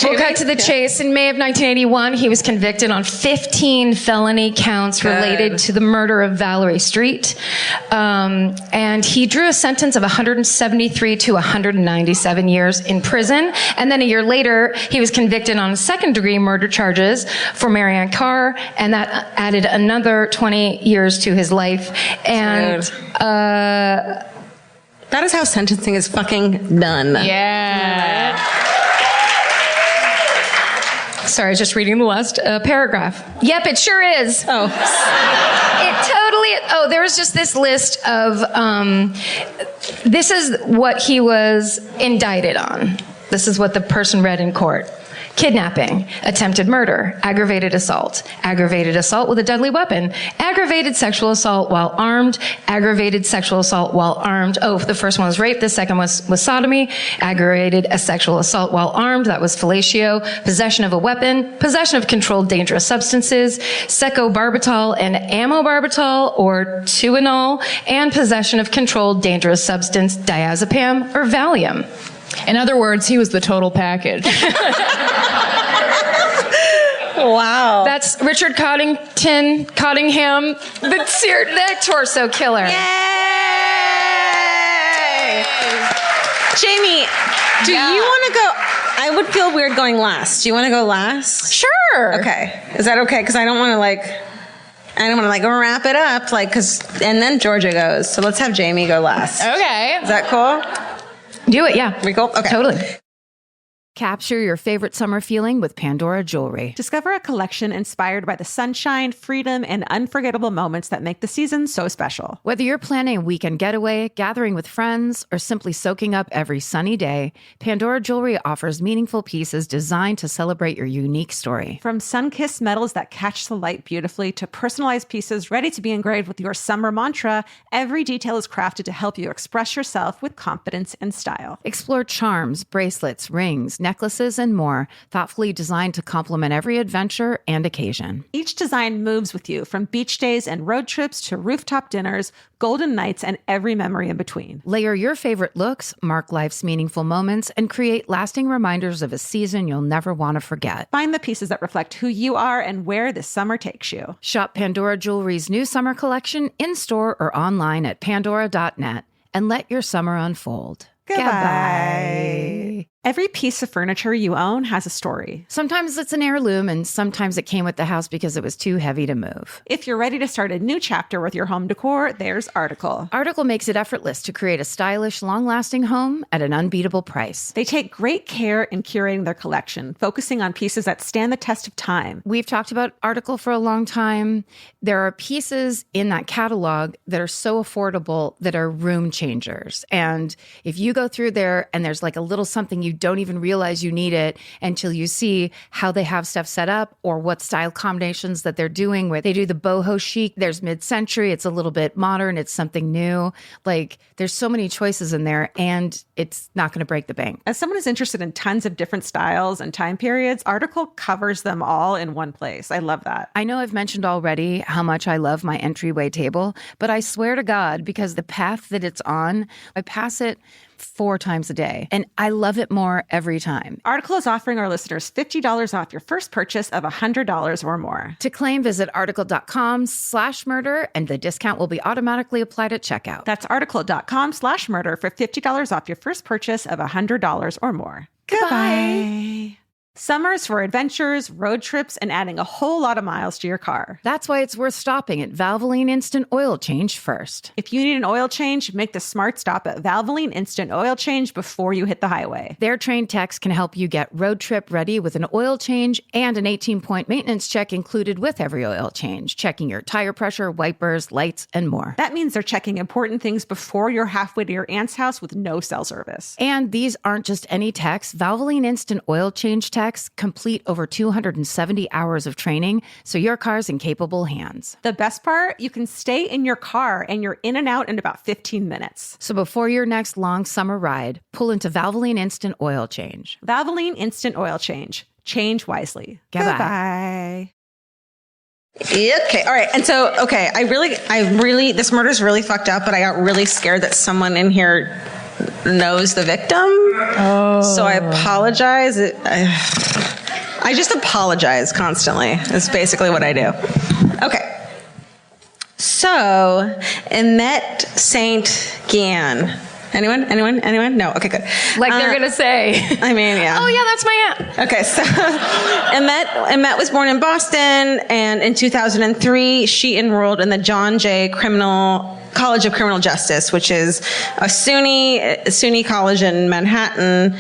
We'll cut to the chase. In May of 1981, he was convicted on 15 felony counts related to the murder of Valerie Street. And he drew a sentence of 173 to 197 years in prison. And then a year later, he was convicted on second-degree murder charges for Marianne Carr, and that added another 20 years to his life. And that is how sentencing is fucking done. Yeah. Sorry, I was just reading the last paragraph. Yep, it sure is. Oh. It totally... Oh, there was just this list of... this is what he was indicted on. This is what the person read in court. Kidnapping, attempted murder, aggravated assault with a deadly weapon, aggravated sexual assault while armed, aggravated sexual assault while armed. Oh, the first one was rape, the second was sodomy, aggravated sexual assault while armed, that was fellatio, possession of a weapon, possession of controlled dangerous substances, secobarbital and amobarbital or Tuinol, and possession of controlled dangerous substance, diazepam or Valium. In other words, he was the total package. Wow. That's Richard Cottingham, that torso killer. Yay! Jamie, do you want to go? I would feel weird going last. Do you want to go last? Sure. Okay. Is that okay? Because I don't want to wrap it up, and then Georgia goes. So let's have Jamie go last. Okay. Is that cool? Do it, yeah. We cool? Okay. Totally. Capture your favorite summer feeling with Pandora Jewelry. Discover a collection inspired by the sunshine, freedom, and unforgettable moments that make the season so special. Whether you're planning a weekend getaway, gathering with friends, or simply soaking up every sunny day, Pandora Jewelry offers meaningful pieces designed to celebrate your unique story. From sun-kissed metals that catch the light beautifully to personalized pieces ready to be engraved with your summer mantra, every detail is crafted to help you express yourself with confidence and style. Explore charms, bracelets, rings, necklaces, and more, thoughtfully designed to complement every adventure and occasion. Each design moves with you, from beach days and road trips to rooftop dinners, golden nights, and every memory in between. Layer your favorite looks, mark life's meaningful moments, and create lasting reminders of a season you'll never want to forget. Find the pieces that reflect who you are and where this summer takes you. Shop Pandora Jewelry's new summer collection in-store or online at pandora.net and let your summer unfold. Goodbye. Every piece of furniture you own has a story. Sometimes it's an heirloom, and sometimes it came with the house because it was too heavy to move. If you're ready to start a new chapter with your home decor, there's Article. Article makes it effortless to create a stylish, long-lasting home at an unbeatable price. They take great care in curating their collection, focusing on pieces that stand the test of time. We've talked about Article for a long time. There are pieces in that catalog that are so affordable that are room changers. And if you go through there and there's like a little something you don't even realize you need it until you see how they have stuff set up or what style combinations that they're doing, where they do the boho chic, there's mid-century, it's a little bit modern, it's something new. Like, there's so many choices in there, and it's not going to break the bank. As someone who's interested in tons of different styles and time periods, Article covers them all in one place. I love that. I know I've mentioned already how much I love my entryway table, but I swear to God, because the path that it's on, I pass it 4 times a day, and I love it more every time. Article is offering our listeners $50 off your first purchase of $100 or more. To claim, visit article.com/murder, and the discount will be automatically applied at checkout. That's article.com/murder for $50 off your first purchase of $100 or more. Goodbye. Summers for adventures, road trips, and adding a whole lot of miles to your car. That's why it's worth stopping at Valvoline Instant Oil Change first. If you need an oil change, make the smart stop at Valvoline Instant Oil Change before you hit the highway. Their trained techs can help you get road trip ready with an oil change and an 18-point maintenance check included with every oil change, checking your tire pressure, wipers, lights, and more. That means they're checking important things before you're halfway to your aunt's house with no cell service. And these aren't just any techs. Valvoline Instant Oil Change techs complete over 270 hours of training, so your car's in capable hands. The best part, you can stay in your car and you're in and out in about 15 minutes. So before your next long summer ride, pull into Valvoline Instant Oil Change. Valvoline Instant Oil Change. Change wisely. Goodbye. Okay. All right. And so, okay, I really, this murder's really fucked up, but I got really scared that someone in here knows the victim. Oh. So I apologize. I just apologize constantly. That's basically what I do. Okay. So, Imette St. Guillen. Anyone? No? Okay, good. Like they're going to say. I mean, yeah. Oh, yeah, that's my aunt. Okay, so Imette was born in Boston, and in 2003, she enrolled in the John Jay College of Criminal Justice, which is a SUNY college in Manhattan.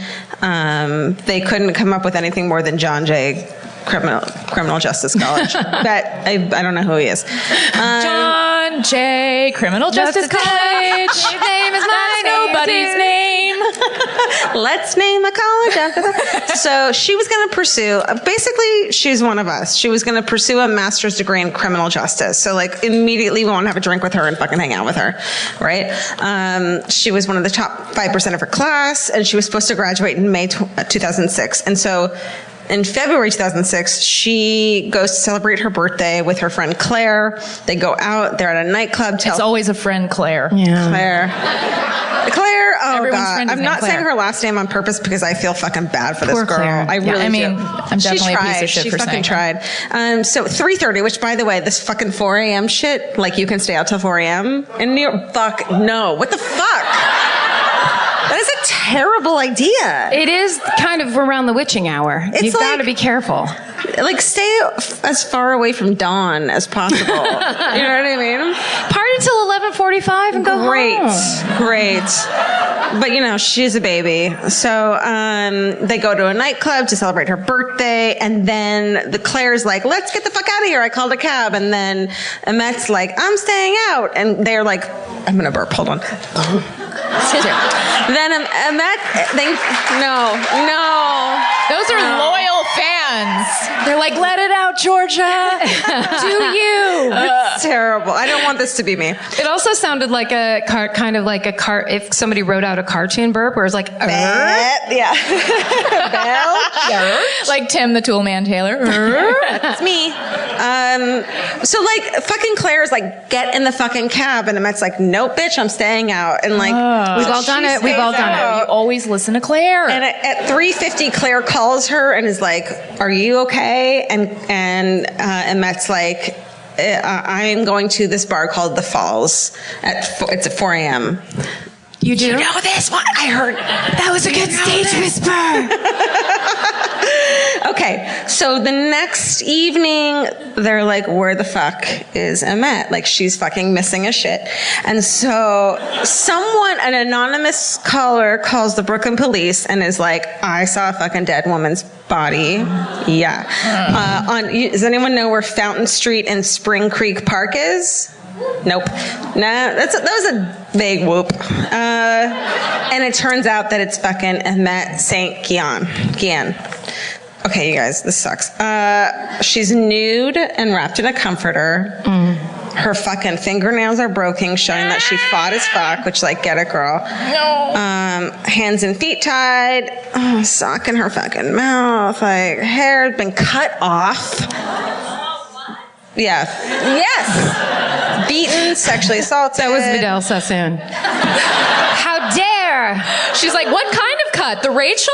They couldn't come up with anything more than John Jay Criminal Justice College. But I don't know who he is. John Jay Criminal Justice College. His name is nobody's name. Let's name the college after that. So she was going to pursue, basically, she's one of us. She was going to pursue a master's degree in criminal justice. So like immediately we want to have a drink with her and fucking hang out with her, right? She was one of the top 5% of her class, and she was supposed to graduate in May 2006. And so in February 2006, she goes to celebrate her birthday with her friend Claire. They go out. They're at a nightclub. It's always a friend, Claire. Yeah. Claire, everyone's friend is I'm named not Claire. saying her last name on purpose because I feel fucking bad for this Poor girl. Claire. I Yeah, really I mean, do. I'm definitely a piece of shit She for fucking saying tried. So 3:30, which by the way, this fucking 4 a.m. shit, like you can stay out till 4 a.m. in New York. Fuck no. What the fuck? That is a terrible idea. It is kind of around the witching hour. You've got to be careful. Like, stay as far away from dawn as possible. You know what I mean? Party till 11:45 and go home. Great. But, you know, she's a baby. So they go to a nightclub to celebrate her birthday. And then Claire's like, let's get the fuck out of here. I called a cab. And then Imette's like, I'm staying out. And they're like, I'm going to burp. Hold on. Then Imette, no. Those are loyal fans. They're like, let it out, Georgia. Do you? It's terrible. I don't want this to be me. It also sounded like kind of like a car. If somebody wrote out a cartoon burp, where it's like, Yeah. Like Tim the Toolman Taylor. That's me. So like fucking Claire's like, get in the fucking cab, and Imette's like, nope, bitch, I'm staying out. And like, we've all done it. We've all done it. You always listen to Claire. And at 3:50, Claire calls her and is like, "Are you okay?" And Imette's like, "I'm going to this bar called The Falls it's at 4 a.m." You do? You know this one? I heard. That was a good stage whisper. Okay, so the next evening, they're like, where the fuck is Imette? Like, she's fucking missing a shit. And so an anonymous caller calls the Brooklyn police and is like, I saw a fucking dead woman's body. Yeah. Does anyone know where Fountain Street and Spring Creek Park is? Nope. Nah, that was a vague whoop. And it turns out that it's fucking Imette St. Guillen. Okay, you guys, this sucks. She's nude and wrapped in a comforter. Her fucking fingernails are broken, showing that she fought as fuck, which, like, get it, girl. No. Hands and feet tied. Sock in her fucking mouth. Like, hair had been cut off. Yeah. Yes. Beaten, sexually assaulted. That was Vidal Sassoon. How dare! She's like, what kind of cut? The Rachel?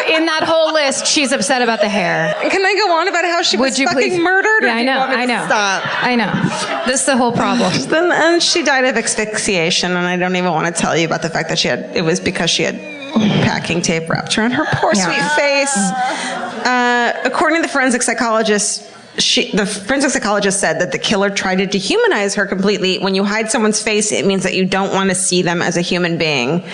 In that whole list, she's upset about the hair. Can I go on about how she was fucking murdered? Yeah, I know. Stop. I know. This is the whole problem. And she died of asphyxiation, and I don't even want to tell you about the fact that it was because she had packing tape wrapped around her poor sweet face. According to the forensic psychologist, the forensic psychologist said that the killer tried to dehumanize her completely. When you hide someone's face, it means that you don't want to see them as a human being.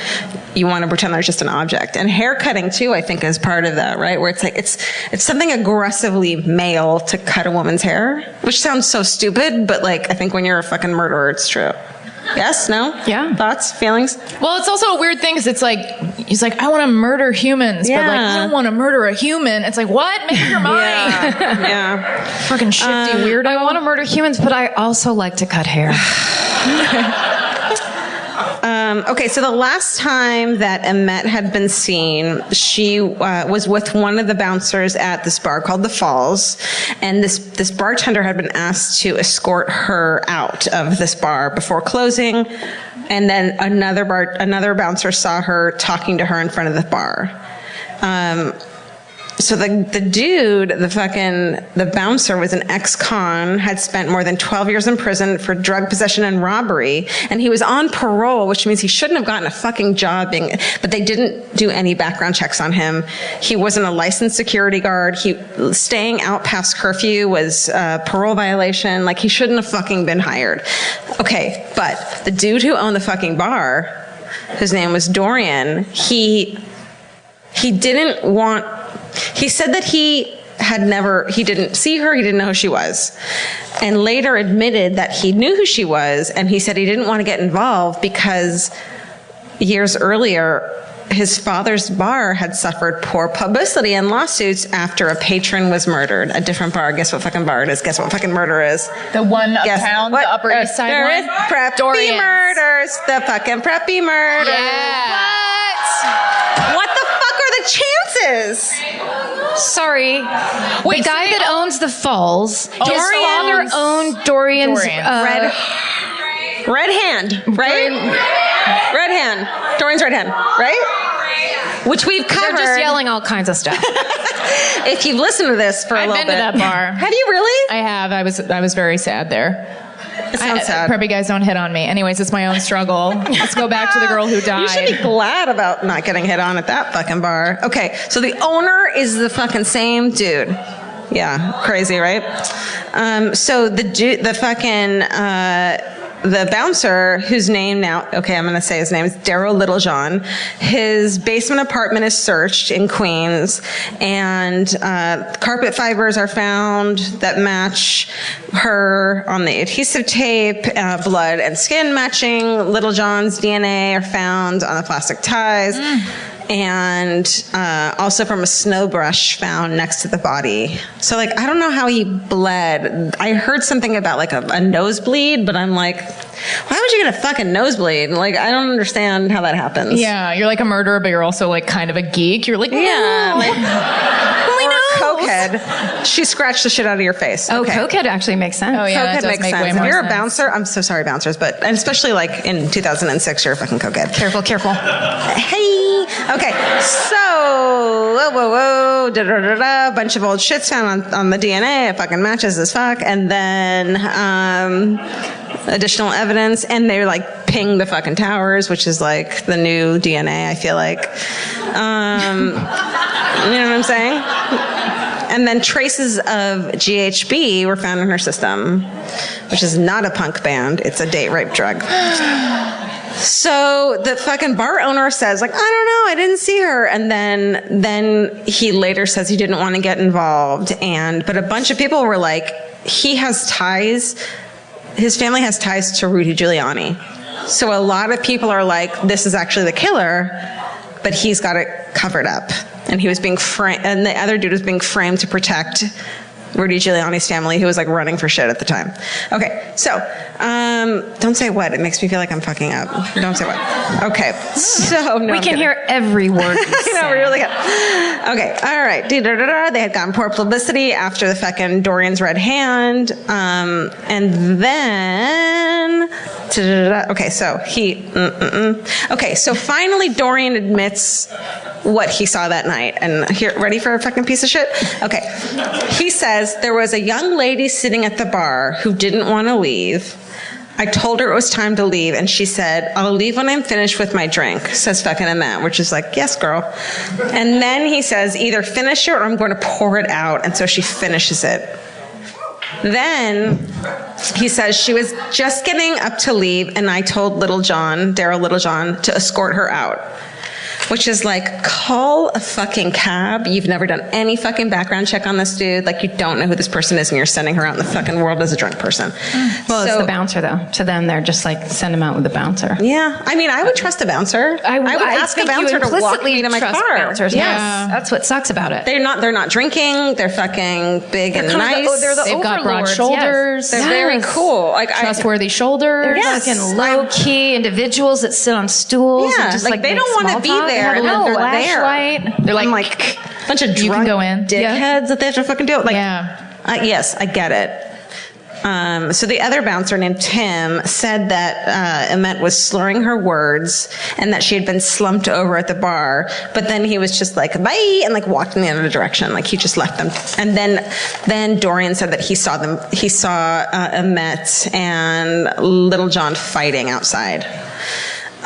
You want to pretend they're just an object. And hair cutting too, I think, is part of that, right? Where it's like it's something aggressively male to cut a woman's hair, which sounds so stupid, but like I think when you're a fucking murderer, it's true. Yes? No? Yeah. Thoughts? Feelings? Well, it's also a weird thing because he's like, I want to murder humans, but like, I don't want to murder a human. It's like, what? Make up your mind. Yeah. Fucking shifty weirdo. I want to murder humans, but I also like to cut hair. Okay, so the last time that Imette had been seen, she was with one of the bouncers at this bar called The Falls, and this bartender had been asked to escort her out of this bar before closing, and then another bouncer saw her talking to her in front of the bar. So the dude, the bouncer was an ex-con, had spent more than 12 years in prison for drug possession and robbery, and he was on parole, which means he shouldn't have gotten a fucking job but they didn't do any background checks on him. He wasn't a licensed security guard. Staying out past curfew was a parole violation. Like, he shouldn't have fucking been hired. Okay, but the dude who owned the fucking bar, his name was Dorian, he said that he didn't see her, he didn't know who she was, and later admitted that he knew who she was, and he said he didn't want to get involved because years earlier, his father's bar had suffered poor publicity and lawsuits after a patron was murdered. A different bar. Guess what fucking bar it is? Guess what fucking murder is? The one uptown, the Upper East Side there one? Is preppy Dorian's. Murders. The fucking preppy murders. Yeah. What the fuck are the chances? Sorry. Wait, the guy so that owns the Falls, his Dorian's- father owned Dorian's Dorian. Red hand, right? Red hand. Dorian's red hand, right? Which we've covered. They're just yelling all kinds of stuff. If you've listened to this for a I've little been bit. to that bar. Have you really? I have. I was very sad there. It sounds sad. Preppy guys don't hit on me. Anyways, it's my own struggle. Let's go back to the girl who died. You should be glad about not getting hit on at that fucking bar. Okay, so the owner is the fucking same dude. Yeah, crazy, right? So the bouncer, whose name now, okay, I'm going to say his name is Daryl Littlejohn. His basement apartment is searched in Queens, and carpet fibers are found that match her on the adhesive tape. Blood and skin matching Littlejohn's DNA are found on the plastic ties. And also from a snow brush found next to the body. So, like, I don't know how he bled. I heard something about, like, a nosebleed, but I'm like, why would you get a fucking nosebleed? Like, I don't understand how that happens. Yeah, you're like a murderer, but you're also like kind of a geek. You're like, Yeah. no. Like, or cokehead. She scratched the shit out of your face. Oh, Okay. cokehead actually makes sense. Oh, yeah, it Cokehead does makes make way sense. If more you're a sense. bouncer, I'm so sorry, bouncers, and especially, like, in 2006, you're a fucking cokehead. Careful, careful. Hey. Okay. So, whoa, da-da-da-da, bunch of old shits found on the DNA. It fucking matches as fuck. And then additional evidence, and they like ping the fucking towers, which is like the new DNA. I feel like. You know what I'm saying? And then traces of GHB were found in her system, which is not a punk band. It's a date rape drug. So the fucking bar owner says, like, I don't know, I didn't see her. And then he later says he didn't want to get involved. But a bunch of people were like, he has ties, his family has ties to Rudy Giuliani. So a lot of people are like, this is actually the killer, but he's got it covered up. And he was being framed, and the other dude was being framed to protect Rudy Giuliani's family, who was like running for shit at the time. Okay, so don't say what. It makes me feel like I'm fucking up. Don't say what. Okay, so no, We can hear every word you I know, say. really good. Okay, all right. They had gotten poor publicity after the fucking Dorian's red hand, and then. Okay, so Okay, so finally Dorian admits what he saw that night. And here, ready for a fucking piece of shit? Okay. He says, there was a young lady sitting at the bar who didn't want to leave. I told her it was time to leave, and she said, I'll leave when I'm finished with my drink, says fucking Imette, which is like, yes, girl. And then he says, either finish it or I'm going to pour it out. And so she finishes it. Then he says she was just getting up to leave, and I told Daryl Littlejohn, to escort her out. Which is like, call a fucking cab. You've never done any fucking background check on this dude. Like, you don't know who this person is, and you're sending her out in the fucking world as a drunk person. Well, it's the bouncer, though. To them, they're just like, send him out with the bouncer. Yeah. I mean, I would trust a bouncer. I would ask a think you bouncer to walk implicitly me to my trust car. bouncers. Yes. Yes. That's what sucks about it. They're not drinking. They're fucking big and nice. They're the They've got broad overlords, shoulders. yes. They're very cool. Like, Trustworthy shoulders. They're Yes. fucking low-key individuals that sit on stools. Yeah, and just, like, they make don't wanna small be talk. there, They have and a then little they're there. flashlight. They're I'm like, like, bunch of drunk you can go in. dickheads that they have to fucking do it. Like, Yeah. yes, I get it. So the other bouncer named Tim said that Imette was slurring her words and that she had been slumped over at the bar. But then he was just like, bye, and like walked in the other direction. Like, he just left them. And then Dorian said that he saw Imette and Littlejohn fighting outside.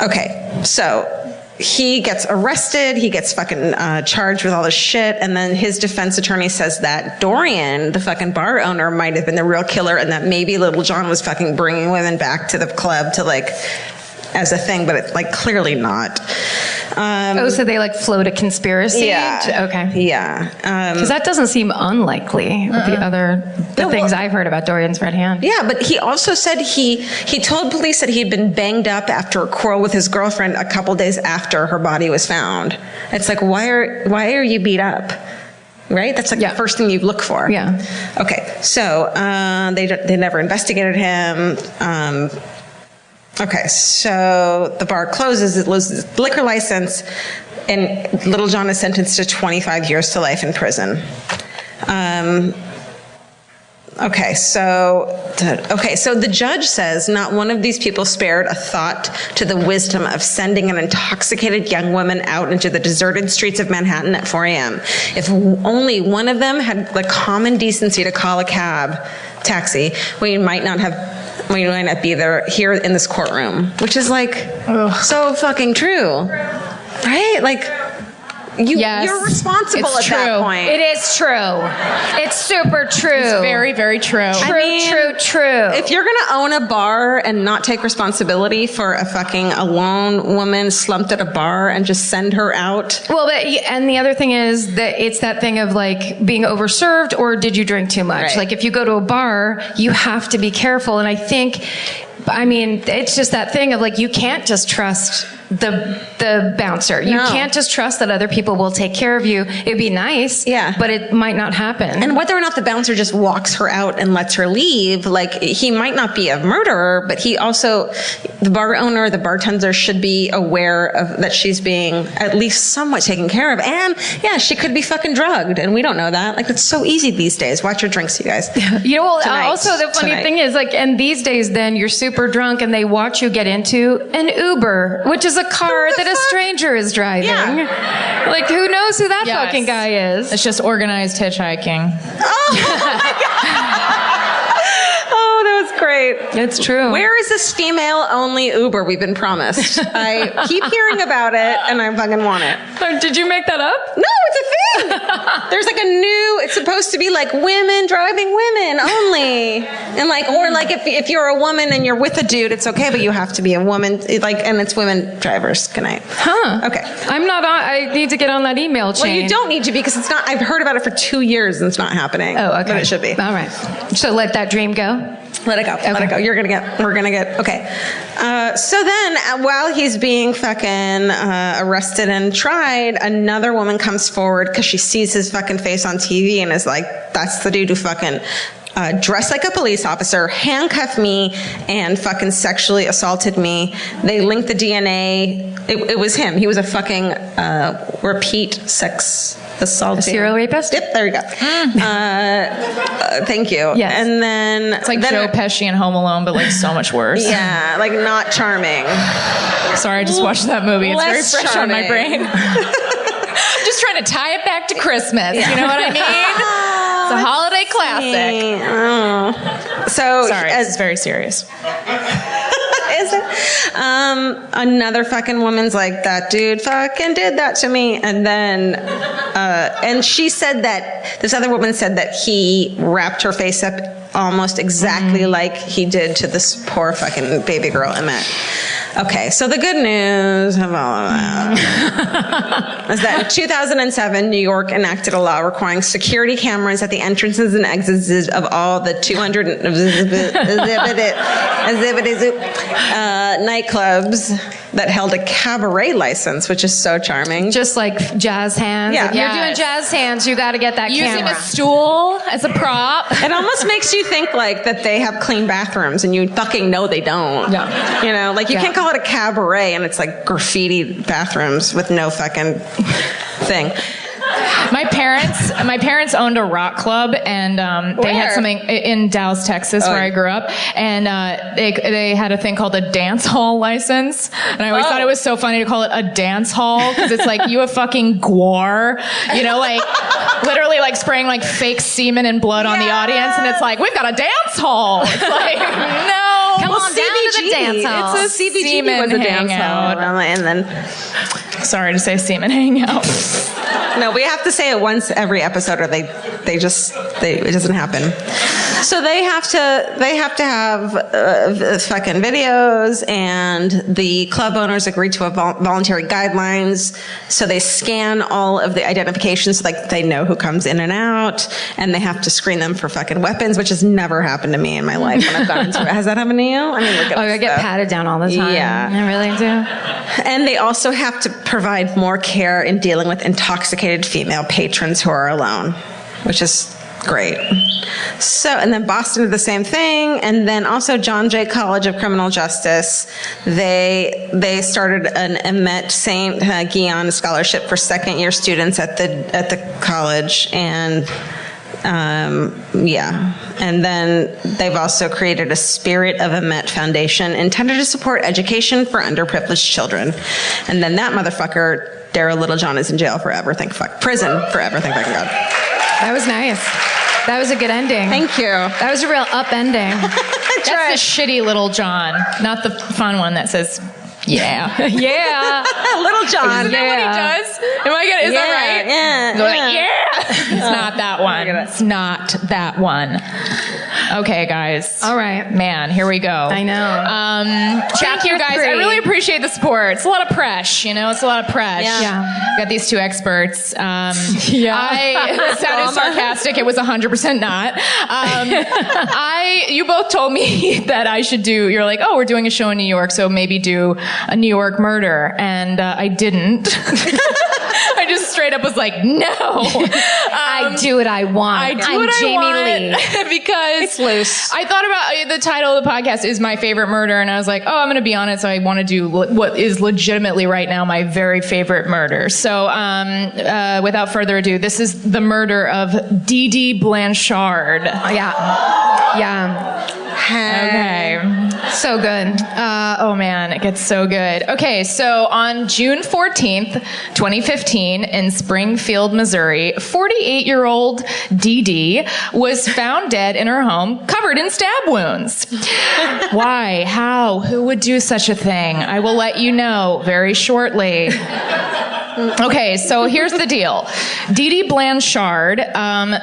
Okay, so he gets arrested, he gets fucking charged with all this shit, and then his defense attorney says that Dorian, the fucking bar owner, might have been the real killer, and that maybe Littlejohn was fucking bringing women back to the club to like, as a thing, but it's like clearly not. So they like float a conspiracy? Yeah. Okay. Yeah. Because that doesn't seem unlikely with the things I've heard about Dorian's red hand. Yeah, but he also said he told police that he'd been banged up after a quarrel with his girlfriend a couple days after her body was found. It's like, why are you beat up? Right? That's like the first thing you look for. Yeah. Okay. So they never investigated him. Okay, so the bar closes, it loses its liquor license, and Littlejohn is sentenced to 25 years to life in prison. Okay, so the judge says not one of these people spared a thought to the wisdom of sending an intoxicated young woman out into the deserted streets of Manhattan at 4 a.m. If only one of them had the common decency to call a taxi, we might not be there here in this courtroom, which is like so fucking true, right? Like. You're responsible at that point. It is true. It's super true. It's very, very true. True. If you're going to own a bar and not take responsibility for a lone woman slumped at a bar and just send her out. Well, and the other thing is that it's that thing of like being overserved or did you drink too much? Right. Like if you go to a bar, you have to be careful. And I think, it's just that thing of like, you can't just trust the bouncer. You can't just trust that other people will take care of you. It'd be nice, but it might not happen. And whether or not the bouncer just walks her out and lets her leave, like he might not be a murderer, but he also, the bar owner, the bartender should be aware of that she's being at least somewhat taken care of. And she could be fucking drugged, and we don't know that. Like it's so easy these days. Watch your drinks, you guys. Also the funny thing is like, and these days then you're super drunk and they watch you get into an Uber, which is a car that a stranger is driving. Yeah. Like who knows who that fucking guy is? It's just organized hitchhiking. Oh my God. Oh, that was great. It's true. Where is this female-only Uber we've been promised? I keep hearing about it, and I fucking want it. Did you make that up? No, it's a thing. There's like it's supposed to be like women driving women only. And like, or like if you're a woman and you're with a dude, it's okay, but you have to be a woman, and it's women drivers. Good night. Huh. Okay. I'm not on, I need to get on that email chain. Well, you don't need to because it's not, I've heard about it for 2 years and it's not happening. Oh, okay. But it should be. All right. So let that dream go. Let it go. Okay. Let it go. We're gonna get, okay. So then while he's being fucking arrested and tried, another woman comes forward because she sees his fucking face on TV and is like, that's the dude who fucking dressed like a police officer, handcuffed me, and fucking sexually assaulted me. They linked the DNA. It was him. He was a fucking repeat sex assault. A serial rapist? Yep, there you go. Thank you. Yes. And then It's like Joe Pesci in Home Alone, but like so much worse. Yeah, like not charming. Sorry, I just watched that movie. It's very Less fresh on my charming. brain. I'm just trying to tie it back to Christmas. You know what I mean? It's a holiday classic. Oh. So Sorry, it's very serious. Is it? Another fucking woman's like, that dude fucking did that to me. And then, and she said that, this other woman said that he wrapped her face up almost exactly like he did to this poor fucking baby girl, Imette. Okay, so the good news of all of that is that in 2007, New York enacted a law requiring security cameras at the entrances and exits of all the 200 nightclubs that held a cabaret license, which is so charming. Just like jazz hands. Yeah. If you're doing jazz hands, you got to get that Using camera. a stool as a prop. It almost makes you think like that they have clean bathrooms and you fucking know they don't. Yeah. You know, like you can't call it a cabaret and it's like graffiti bathrooms with no fucking thing. My parents owned a rock club, and they had something in Dallas, Texas, where I grew up, and they had a thing called a dance hall license, and I always thought it was so funny to call it a dance hall because it's like you have fucking gore, you know, like literally like spraying like fake semen and blood on the audience, and it's like we've got a dance hall. It's like no, Come on down to the dance hall. It's a CBGB Semen was a dance hangout. hall, and then Sorry to say semen hangout. no, we have to say it once every episode, or it doesn't happen. So they have to have fucking videos, and the club owners agreed to a voluntary guidelines. So they scan all of the identifications, like they know who comes in and out, and they have to screen them for fucking weapons, which has never happened to me in my life when I've gone into it. Has that happened to you? I mean, look at I get patted down all the time. Yeah. I really do. And they also have to provide more care in dealing with intoxicated female patrons who are alone, which is great. So, and then Boston did the same thing, and then also John Jay College of Criminal Justice, they started an Imette St. Guillen scholarship for second-year students at the college, and Yeah. And then they've also created a Spirit of Imette Foundation intended to support education for underprivileged children. And then that motherfucker, Daryl Littlejohn, is in jail forever. Prison forever. Thank fucking God. That was nice. That was a good ending. Thank you. That was a real up ending. That's the shitty Little John, not the fun one that says, yeah. Yeah. Little John. Isn't that what he does? Am I gonna, is that right? Yeah. Go like, yeah. It's not that one. It's not that one. Okay, guys. All right. Man, here we go. I know. Thank you guys. 3. I really appreciate the support. It's a lot of press, you know? It's a lot of press. Yeah. Got these two experts. I sounded sarcastic. It was 100% not. You both told me that I should you're like, oh, we're doing a show in New York, so maybe do a New York murder. And I didn't. I just straight up was like, no. I do what I want. I do I'm what Jamie I want Lee. because It's loose. I thought about the title of the podcast is My Favorite Murder, and I was like, oh, I'm going to be on it, so I want to do what is legitimately right now my very favorite murder. So without further ado, this is the murder of Dee Dee Blanchard. Yeah. Okay. So good. Oh man, it gets so good. Okay, so on June 14th, 2015, in Springfield, Missouri, 48-year-old Dee Dee was found dead in her home, covered in stab wounds. Why? How? Who would do such a thing? I will let you know very shortly. Okay, so here's the deal. Dee Dee Blanchard,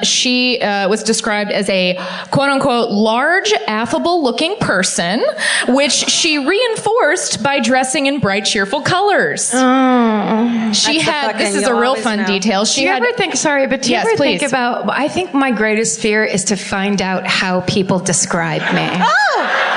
she was described as a quote-unquote large, affable-looking person, which she reinforced by dressing in bright, cheerful colors. She had, this is a real fun detail. Do you ever think please. about, I think my greatest fear is to find out how people describe me.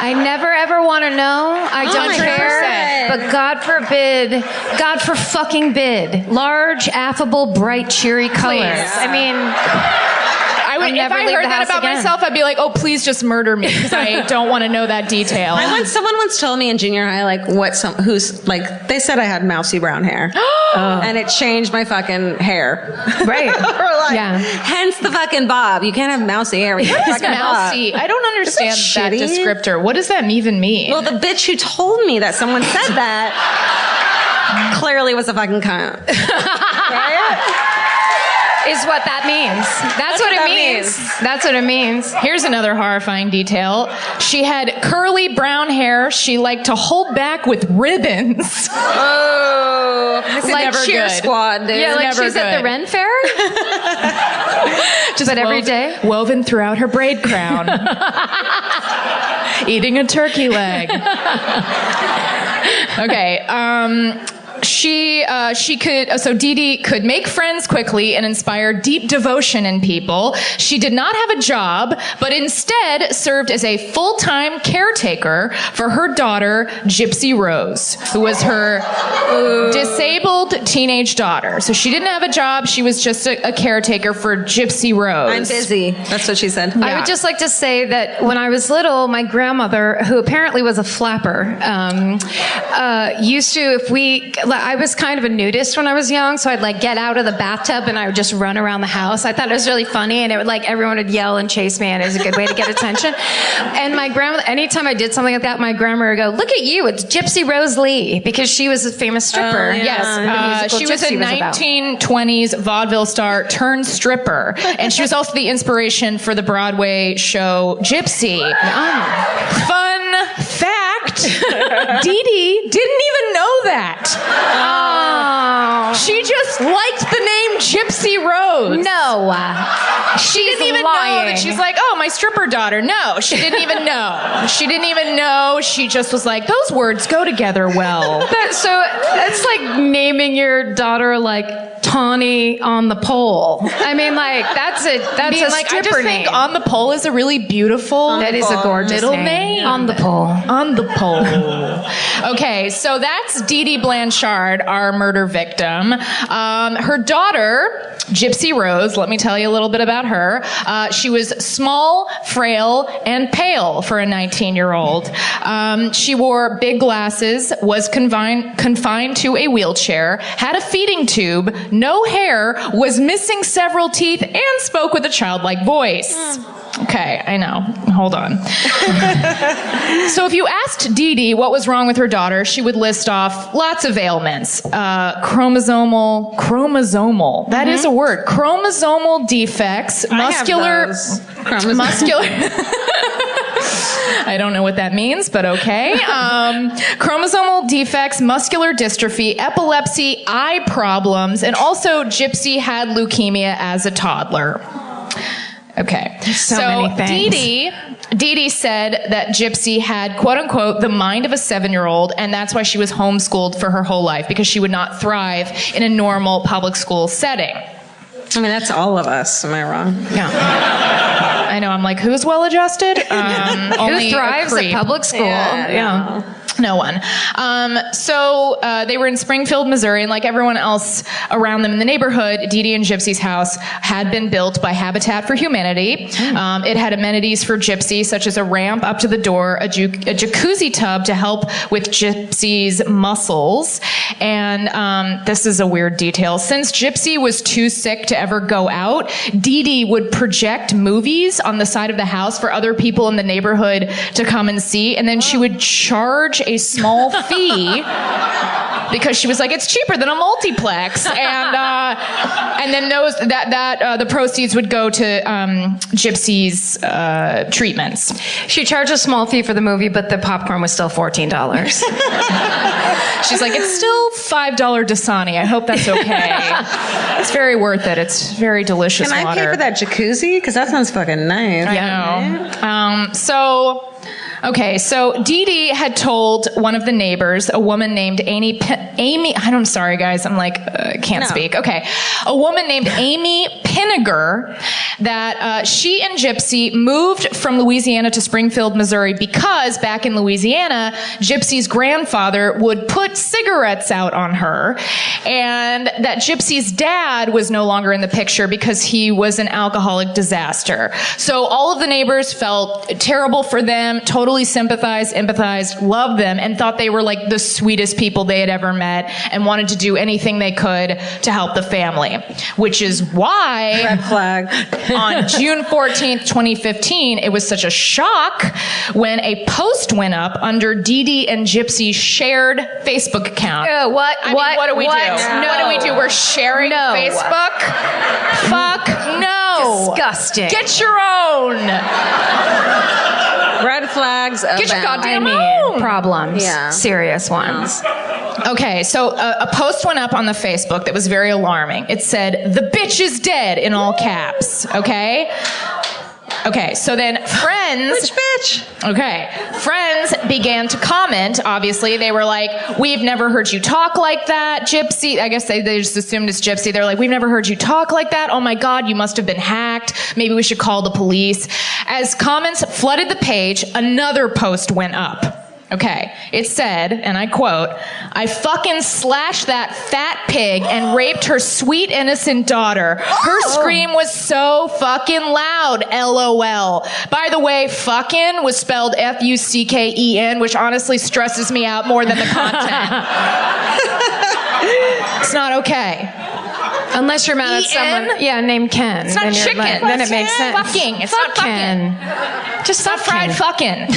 I never ever want to know. I don't care. But God forbid, God for fucking bid, large, affable, bright, cheery colors. Please. I mean, I would, if I heard that about myself, I'd be like, oh, please just murder me because I don't want to know that detail. Someone once told me in junior high, like, they said I had mousy brown hair. And it changed my fucking hair. right. Hence the fucking bob. You can't have mousy hair. What is mousy? I don't understand that descriptor. What does that even mean? Well, the bitch who told me that someone said that clearly was a fucking cunt. Right? Is what that means. That's what it means. That's what it means. Here's another horrifying detail. She had curly brown hair she liked to hold back with ribbons. Oh, this is like never cheer good. Squad, dude. Yeah, like she's at the Ren Fair. Just every day. Woven throughout her braid crown. Eating a turkey leg. Okay, Dee Dee could make friends quickly and inspire deep devotion in people. She did not have a job, but instead served as a full-time caretaker for her daughter, Gypsy Rose, who was her disabled teenage daughter. So she didn't have a job. She was just a caretaker for Gypsy Rose. I'm busy. That's what she said. I would just like to say that when I was little, my grandmother, who apparently was a flapper, used to, I was kind of a nudist when I was young, so I'd like get out of the bathtub and I would just run around the house. I thought it was really funny, and it would like everyone would yell and chase me, and it was a good way to get attention. And my grandmother, anytime I did something like that, my grandmother would go, "Look at you, it's Gypsy Rose Lee," because she was a famous stripper. Yes, she was a 1920s vaudeville star turned stripper, and she was also the inspiration for the Broadway show Gypsy. Fun fact: Dee Dee didn't even know that. She just liked the name Gypsy Rose. No. She didn't even know that she's like, oh, my stripper daughter. No, she didn't even know. She didn't even know. She just was like, those words go together well. So that's like naming your daughter like Tawny on the Pole. I mean, like that's a stripper I just name. think On the Pole is a really beautiful that is a gorgeous middle name. On the Pole. On the Pole. Okay, so that's Dee Dee Blanchard, our murder victim. Her daughter, Gypsy Rose, let me tell you a little bit about her. She was small, frail, and pale for a 19-year-old. She wore big glasses, was confined to a wheelchair, had a feeding tube, no hair, was missing several teeth, and spoke with a childlike voice. Okay, I know. Hold on. So if you asked Dee Dee what was wrong with her daughter, she would list off lots of ailments. Chromosomal, that is a word. Chromosomal defects, muscular. I don't know what that means, but okay. Chromosomal defects, muscular dystrophy, epilepsy, eye problems, and also Gypsy had leukemia as a toddler. Okay. So many things. Dee Dee said that Gypsy had, quote unquote, the mind of a 7-year-old, and that's why she was homeschooled for her whole life, because she would not thrive in a normal public school setting. I mean, that's all of us. Am I wrong? No. I know. I'm like, who's well-adjusted? Only Who thrives at public school? Yeah. No one. So they were in Springfield, Missouri, and like everyone else around them in the neighborhood, Dee Dee and Gypsy's house had been built by Habitat for Humanity. It had amenities for Gypsy, such as a ramp up to the door, a jacuzzi tub to help with Gypsy's muscles. And this is a weird detail. Since Gypsy was too sick to ever go out, Dee Dee would project movies on the side of the house for other people in the neighborhood to come and see, and then she would charge a small fee because she was like, it's cheaper than a multiplex, and then the proceeds would go to Gypsy's treatments. She charged a small fee for the movie, but the popcorn was still $14. She's like, it's still $5 Dasani. I hope that's okay. It's very worth it. It's very delicious water. Can I pay for that jacuzzi? Because that sounds fucking nice. I know. So Dee Dee had told one of the neighbors, a woman named Amy, I'm sorry guys, I'm like, can't speak. Okay. A woman named Amy Pinniger, that she and Gypsy moved from Louisiana to Springfield, Missouri, because back in Louisiana, Gypsy's grandfather would put cigarettes out on her, and that Gypsy's dad was no longer in the picture because he was an alcoholic disaster. So all of the neighbors felt terrible for them, totally sympathized, empathized, loved them, and thought they were like the sweetest people they had ever met and wanted to do anything they could to help the family. Which is why red flag. On June 14th, 2015, it was such a shock when a post went up under Dee Dee and Gypsy's shared Facebook account. What do we do? No. What do we do? We're sharing Facebook? Fuck no. Disgusting. Get your own. Red flags. Get your goddamn own. Problems. Yeah. Serious ones. Okay, so a post went up on the Facebook that was very alarming. It said, "The bitch is dead," in all caps. Okay, so then friends... Which bitch? Okay, friends began to comment, obviously. They were like, "We've never heard you talk like that, Gypsy." I guess they just assumed it's Gypsy. They're like, "We've never heard you talk like that. Oh my God, you must have been hacked. Maybe we should call the police." As comments flooded the page, another post went up. Okay, it said, and I quote, "I fucking slashed that fat pig and raped her sweet innocent daughter. Her scream was so fucking loud, LOL. By the way, fucking was spelled F-U-C-K-E-N, which honestly stresses me out more than the content." It's not okay. Unless you're mad at someone, named Ken. It's not chicken. Then it makes sense. Fucking. It's not fucking. Just not fried fucking.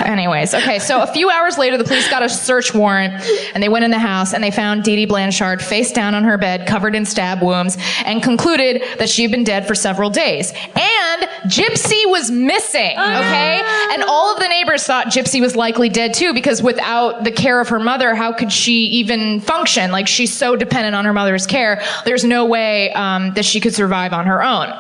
Anyways, okay, so a few hours later, the police got a search warrant, and they went in the house, and they found Dee Dee Blanchard face down on her bed, covered in stab wounds, and concluded that she had been dead for several days. And Gypsy was missing, okay? And all of the neighbors thought Gypsy was likely dead, too, because without the care of her mother, how could she even function? Like, she's so dependent on her mother's care, there's no way that she could survive on her own.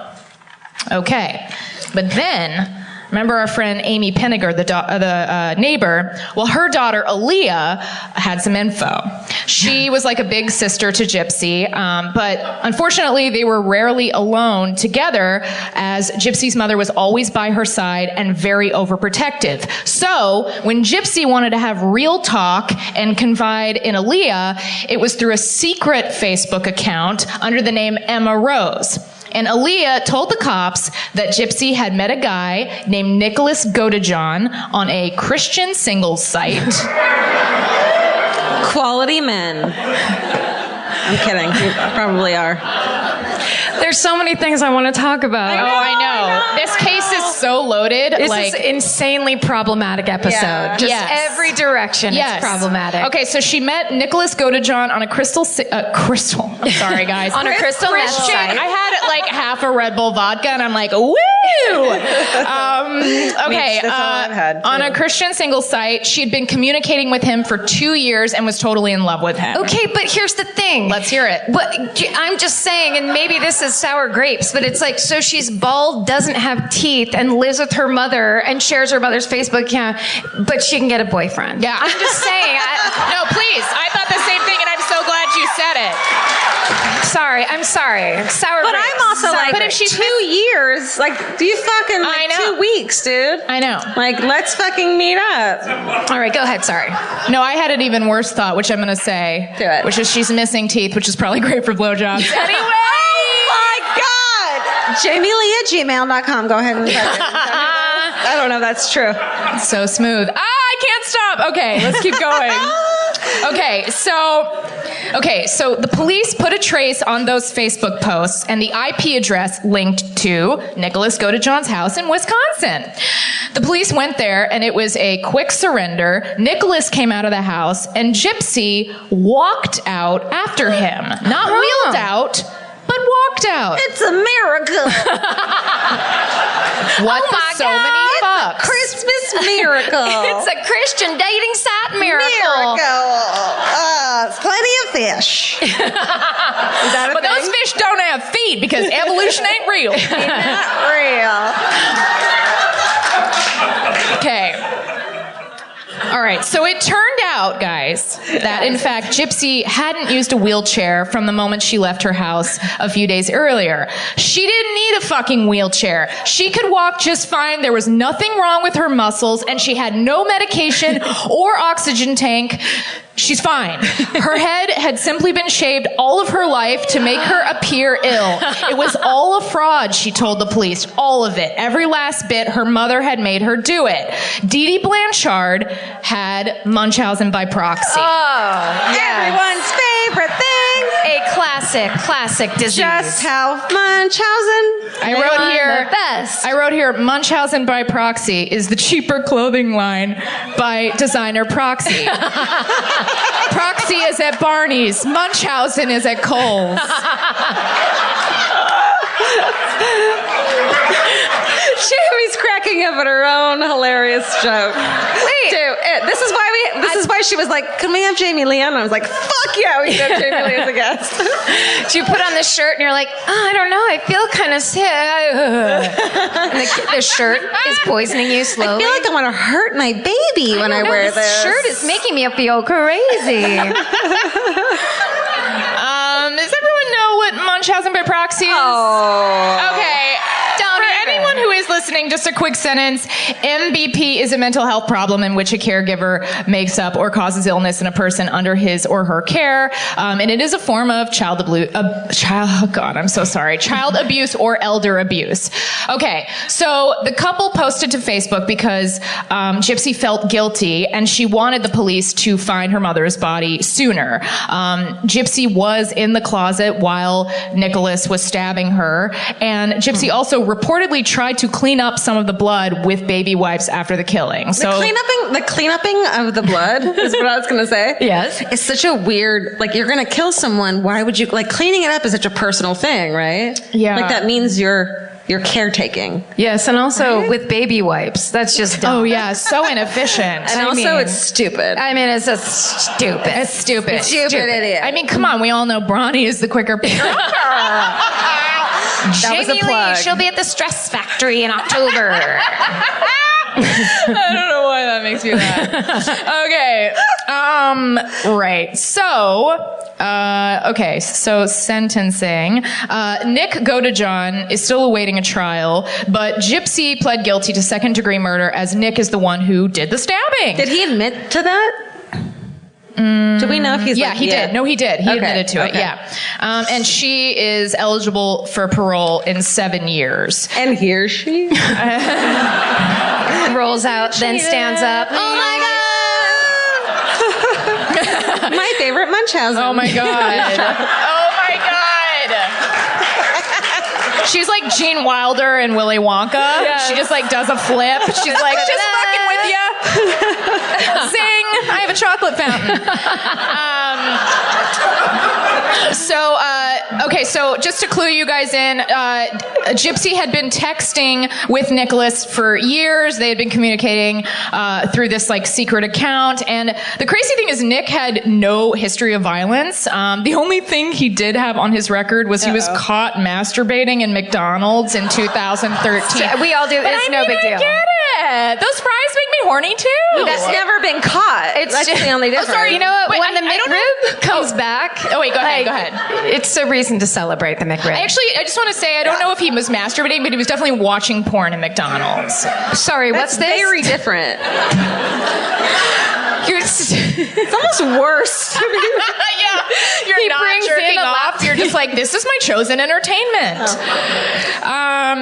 Okay, but then... Remember our friend Amy Penniger, the neighbor? Well, her daughter Aaliyah had some info. She was like a big sister to Gypsy, but unfortunately they were rarely alone together, as Gypsy's mother was always by her side and very overprotective. So when Gypsy wanted to have real talk and confide in Aaliyah, it was through a secret Facebook account under the name Emma Rose. And Aaliyah told the cops that Gypsy had met a guy named Nicholas Godejohn on a Christian singles site. Quality men. I'm kidding. You probably are. There's so many things I want to talk about. I know. This case is so loaded. This is insanely problematic episode. Yeah. Just Yes. every direction Yes. it's problematic. Okay, so she met Nicholas Godejohn on a crystal. I'm sorry, guys. On a crystal meth Christian. site. I had like half a Red Bull vodka, and I'm like, woo! Okay, That's all I've had, on too. a Christian single site, she'd been communicating with him for 2 years and was totally in love with him. Okay, but here's the thing. Let's hear it. But I'm just saying, and maybe this is sour grapes, but it's like, so she's bald, doesn't have teeth, and lives with her mother and shares her mother's Facebook account, but she can get a boyfriend. Yeah. I'm just saying. No, please. I thought the same thing, and I'm so glad you said it. I'm sorry. Sour But grapes. I'm also like, But if she's 2 years, like, do you fucking, I like, know. 2 weeks, dude? I know. Like, let's fucking meet up. All right, go ahead. Sorry. No, I had an even worse thought, which I'm going to say. Do it. Which is she's missing teeth, which is probably great for blowjobs. Anyway! Oh my God! JamieLee@gmail.com. Go ahead and type it. I don't know if that's true. So smooth. I can't stop. Okay, let's keep going. Okay, so the police put a trace on those Facebook posts, and the IP address linked to Nicholas Godejohn's house in Wisconsin. The police went there, and it was a quick surrender. Nicholas came out of the house, and Gypsy walked out after him. Not wheeled out, but walked out. It's a miracle. What the so many fucks? Christmas miracle. It's a Christian dating site miracle. It's plenty of fish. Is that a But thing? those fish don't have feet because evolution ain't real. Not real. Okay. All right. So it turned out, guys, that in fact Gypsy hadn't used a wheelchair from the moment she left her house a few days earlier. She didn't need a fucking wheelchair. She could walk just fine. There was nothing wrong with her muscles, and she had no medication or oxygen tank. She's fine. Her head had simply been shaved all of her life to make her appear ill. It was all a fraud, she told the police. All of it. Every last bit. Her mother had made her do it. Dee Dee Blanchard had Munchausen by proxy. Oh, yeah. Everyone's favorite thing. A classic disease. Just how Munchausen. I wrote here, the best. I wrote here, Munchausen by proxy is the cheaper clothing line by designer Proxy. Proxy is at Barney's. Munchausen is at Kohl's. Jamie's cracking up at her own hilarious joke. Wait. Dude, this is why she was like, can we have Jamie Lee on? I was like, fuck yeah, we can have Jamie Lee as a guest. Do you put on the shirt and you're like, I don't know, I feel kind of sick. And the shirt is poisoning you I slowly. feel like I want to hurt my baby when I don't know, wear this. shirt is making me feel crazy. Does everyone know what Munchausen by proxy is? Oh. Okay. For anyone who is listening, just a quick sentence. MBP is a mental health problem in which a caregiver makes up or causes illness in a person under his or her care. And it is a form of child abuse or elder abuse. Okay. So the couple posted to Facebook because Gypsy felt guilty and she wanted the police to find her mother's body sooner. Gypsy was in the closet while Nicholas was stabbing her, and Gypsy also reportedly tried to clean up some of the blood with baby wipes after the killing. So The cleanupping of the blood is what I was going to say. Yes. It's such a weird, like, you're going to kill someone. Why would you, like, cleaning it up is such a personal thing, right? Yeah. Like, that means you're caretaking. Yes, and also with baby wipes. That's just dumb. oh yeah, so inefficient. And also, it's stupid. I mean, it's just stupid. It's stupid. Stupid idiot. I mean, come on, we all know Brawny is the quicker picker. That was a Jamie plug. Lee, she'll be at the Stress Factory in October. makes me laugh. Okay. Right. So sentencing. Nick Godejohn is still awaiting a trial, but Gypsy pled guilty to second-degree murder as Nick is the one who did the stabbing. Did he admit to that? Do we know if he's he did. No, he did. He admitted to it, yeah. And she is eligible for parole in 7 years. And here she rolls out, then stands up. Oh my God! My favorite Munchausen. Oh my God. Oh my God. She's like Gene Wilder and Willy Wonka. Yes. She just like does a flip. She's like, just fucking with ya. Zing! I have a chocolate fountain. So just to clue you guys in, Gypsy had been texting with Nicholas for years. They had been communicating through this like secret account. And the crazy thing is Nick had no history of violence. The only thing he did have on his record was he was caught masturbating in McDonald's in 2013. We all do. It's no big deal. I get it. Those fries make me horny too. That's never been caught. That's the only difference. Oh, sorry. You know what? Wait, when the McRib comes back. Oh, wait, go ahead. It's a reason to celebrate the McRib. I just want to say, I don't know if he was masturbating, but he was definitely watching porn in McDonald's. Sorry, what's this? Very different. It's almost worse. Yeah, you're not jerking off. You're just like, this is my chosen entertainment.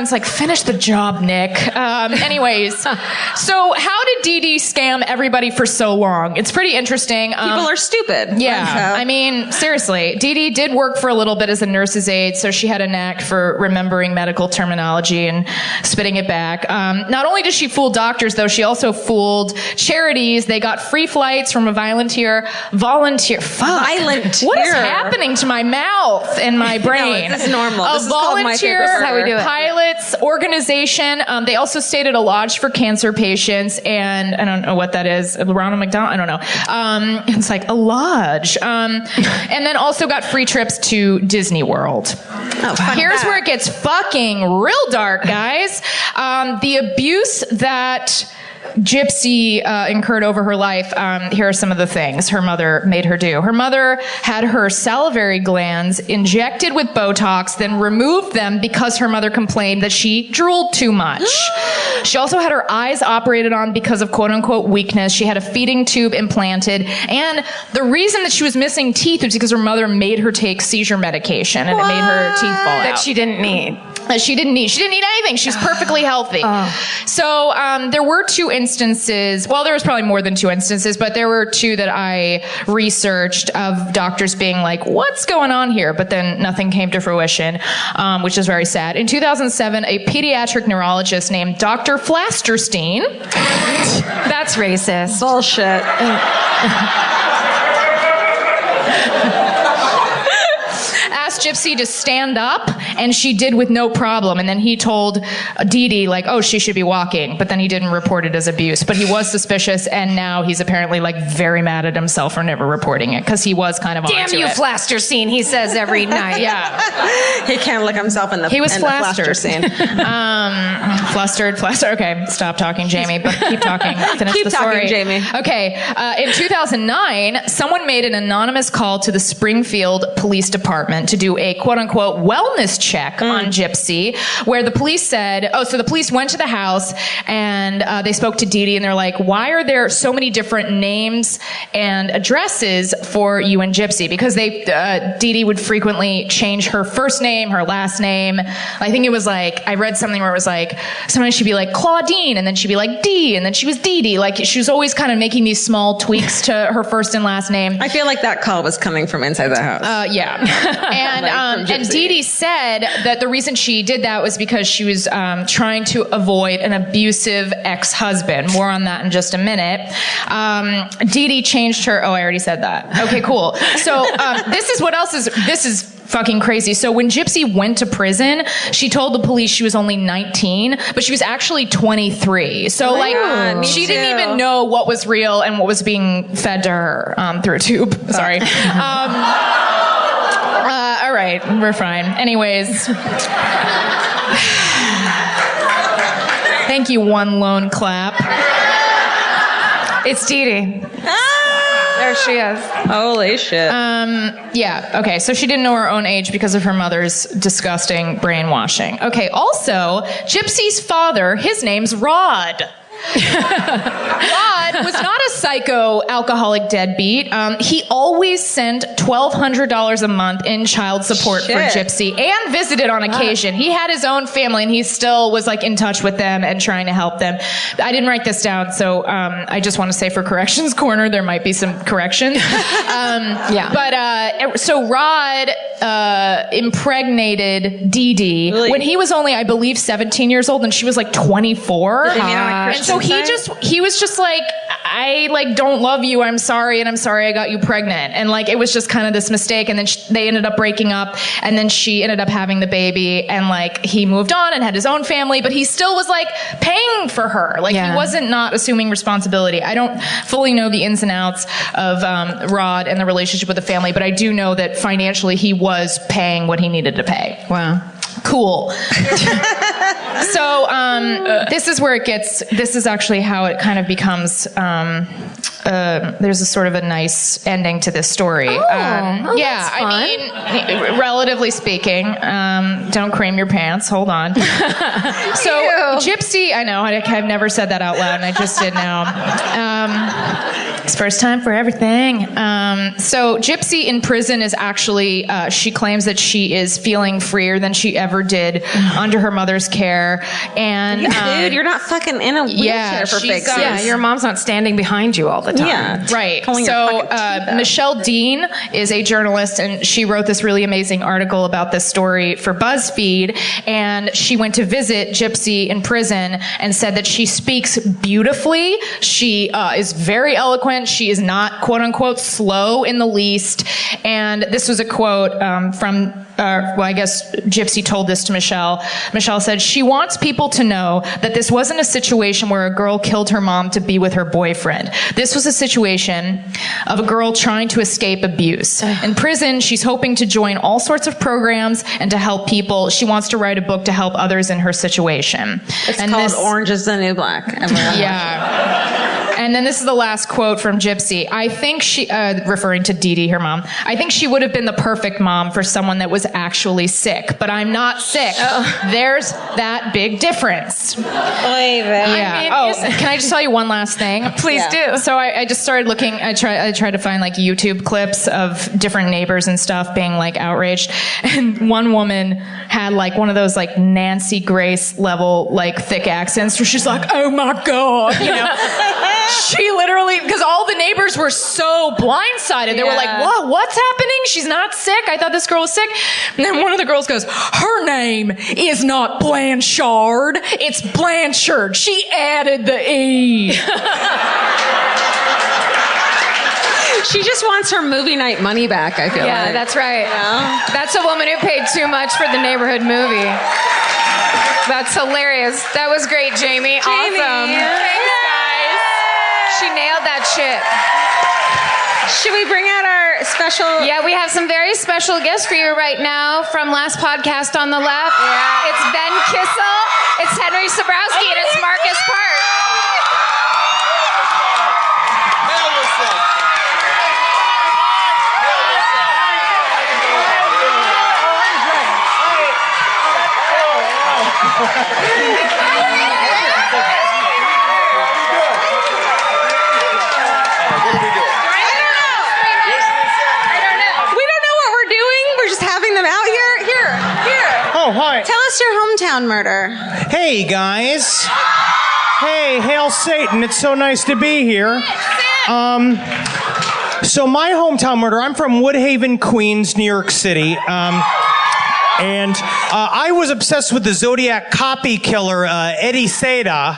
It's like, finish the job, Nick. Anyways, so how did Dee Dee scam everybody for so long? It's pretty interesting. People are stupid. Yeah, I mean, seriously, Dee Dee did work for a little bit as a nurse's aide, so she had a knack for remembering medical terminology and spitting it back. Not only did she fool doctors, though, she also fooled charities. They got free flights from a volunteer. Fuck. Volunteer. What is happening to my mouth and my brain? No, this is normal. A this is called my favorite volunteer how we do it. pilots organization. They also stayed at a lodge for cancer patients, and I don't know what that is. Ronald McDonald? I don't know. It's like a lodge. And then also got free trips to Disney World. Here's where it gets fucking real dark, guys. The abuse that Gypsy incurred over her life. Here are some of the things her mother made her do. Her mother had her salivary glands injected with Botox, then removed them because her mother complained that she drooled too much. She also had her eyes operated on because of quote-unquote weakness. She had a feeding tube implanted. And the reason that she was missing teeth was because her mother made her take seizure medication, and it made her teeth fall out. That she didn't need. She didn't need anything. She's perfectly healthy. So there were 2 instances. Well, there was probably more than 2 instances, but there were 2 that I researched of doctors being like, what's going on here? But then nothing came to fruition, which is very sad. In 2007, a pediatric neurologist named Dr. Flasterstein. That's racist. Bullshit. Asked Gypsy to stand up, and she did with no problem. And then he told Dee Dee, like, oh, she should be walking. But then he didn't report it as abuse. But he was suspicious, and now he's apparently, like, very mad at himself for never reporting it, because he was kind of Damn you, Flasterstein, he says every night. Yeah. He can't look himself in the He was flustered. scene. Flustered. Okay, stop talking, Jamie, but keep talking. Finish Keep the talking, story. Jamie. Okay, in 2009, someone made an anonymous call to the Springfield Police Department to do a quote-unquote wellness check on Gypsy, where the police said, so the police went to the house, and they spoke to Dee Dee, and they're like, why are there so many different names and addresses for you and Gypsy? Because Dee Dee would frequently change her first name, her last name. I think it was like, I read something where it was like, sometimes she'd be like Claudine, and then she'd be like Dee, and then she was Dee Dee. Like, she was always kind of making these small tweaks to her first and last name. I feel like that call was coming from inside the house. Yeah. And Dee Dee said that the reason she did that was because she was trying to avoid an abusive ex-husband. More on that in just a minute. Dee Dee changed her... Oh, I already said that. Okay, cool. So this is fucking crazy. So when Gypsy went to prison, she told the police she was only 19, but she was actually 23. So she didn't even know what was real and what was being fed to her through a tube. Sorry. All right, we're fine. Anyways. Thank you, one lone clap. It's Dee Dee. There she is. Holy shit. Yeah, okay, so she didn't know her own age because of her mother's disgusting brainwashing. Okay, also, Gypsy's father, his name's Rod. Rod was not a psycho alcoholic deadbeat. He always sent $1,200 a month in child support for Gypsy and visited on occasion. He had his own family and he still was like in touch with them and trying to help them. I didn't write this down, so I just want to say for Corrections Corner, there might be some corrections. But so Rod impregnated Dee Dee when he was only, I believe, 17 years old and she was like 24. And so he was just like, I like don't love you. I'm sorry, and I'm sorry I got you pregnant. And like it was just kind of this mistake. And then they ended up breaking up, and then she ended up having the baby. And like he moved on and had his own family, but he still was like paying for her. Like he wasn't not assuming responsibility. I don't fully know the ins and outs of Rod and the relationship with the family, but I do know that financially he was paying what he needed to pay. Wow. Cool. So this is where it gets, this is actually how it kind of becomes, there's a sort of a nice ending to this story. Yeah, I mean, relatively speaking, don't cream your pants. Hold on. So Gypsy, I know, I've never said that out loud and I just did now. It's first time for everything. So Gypsy in prison is actually, she claims that she is feeling freer than she ever did under her mother's care. And dude, you're not fucking in a wheelchair for fake sense. Yeah, your mom's not standing behind you all the time. Yeah, right. So Michelle Dean is a journalist, and she wrote this really amazing article about this story for BuzzFeed. And she went to visit Gypsy in prison and said that she speaks beautifully. She is very eloquent. She is not, quote unquote, slow in the least. And this was a quote from, well, I guess Gypsy told this to Michelle. Michelle said, "She wants people to know that this wasn't a situation where a girl killed her mom to be with her boyfriend. This was a situation of a girl trying to escape abuse. In prison, she's hoping to join all sorts of programs and to help people. She wants to write a book to help others in her situation." It's called Orange is the New Black. Yeah. And then this is the last quote from Gypsy. "I think she," referring to Dee Dee, her mom, "I think she would have been the perfect mom for someone that was actually sick, but I'm not sick. There's that big difference." Yeah. Can I just tell you one last thing? Please do. So I just started looking. I tried to find like YouTube clips of different neighbors and stuff being like outraged, and one woman had like one of those like Nancy Grace level like thick accents where she's like, "Oh my God," you know. She literally, because all the neighbors were so blindsided. They were like, "What? What's happening? She's not sick. I thought this girl was sick." And then one of the girls goes, "Her name is not Blanchard. It's Blanchard. She added the E." She just wants her movie night money back, I feel like. Yeah, that's right. Yeah. That's a woman who paid too much for the neighborhood movie. That's hilarious. That was great, Jamie. Awesome. Thanks, guys. She nailed that shit. Should we bring out our special? Yeah, we have some very special guests for you right now from last podcast on the left. Yeah. It's Ben Kissel, it's Henry Sobrowski, and it's Marcus Park. Oh, hi. Tell us your hometown murder. Hey, guys. Hey, hail Satan. It's so nice to be here. So my hometown murder, I'm from Woodhaven, Queens, New York City. And I was obsessed with the Zodiac copy killer, Eddie Seda,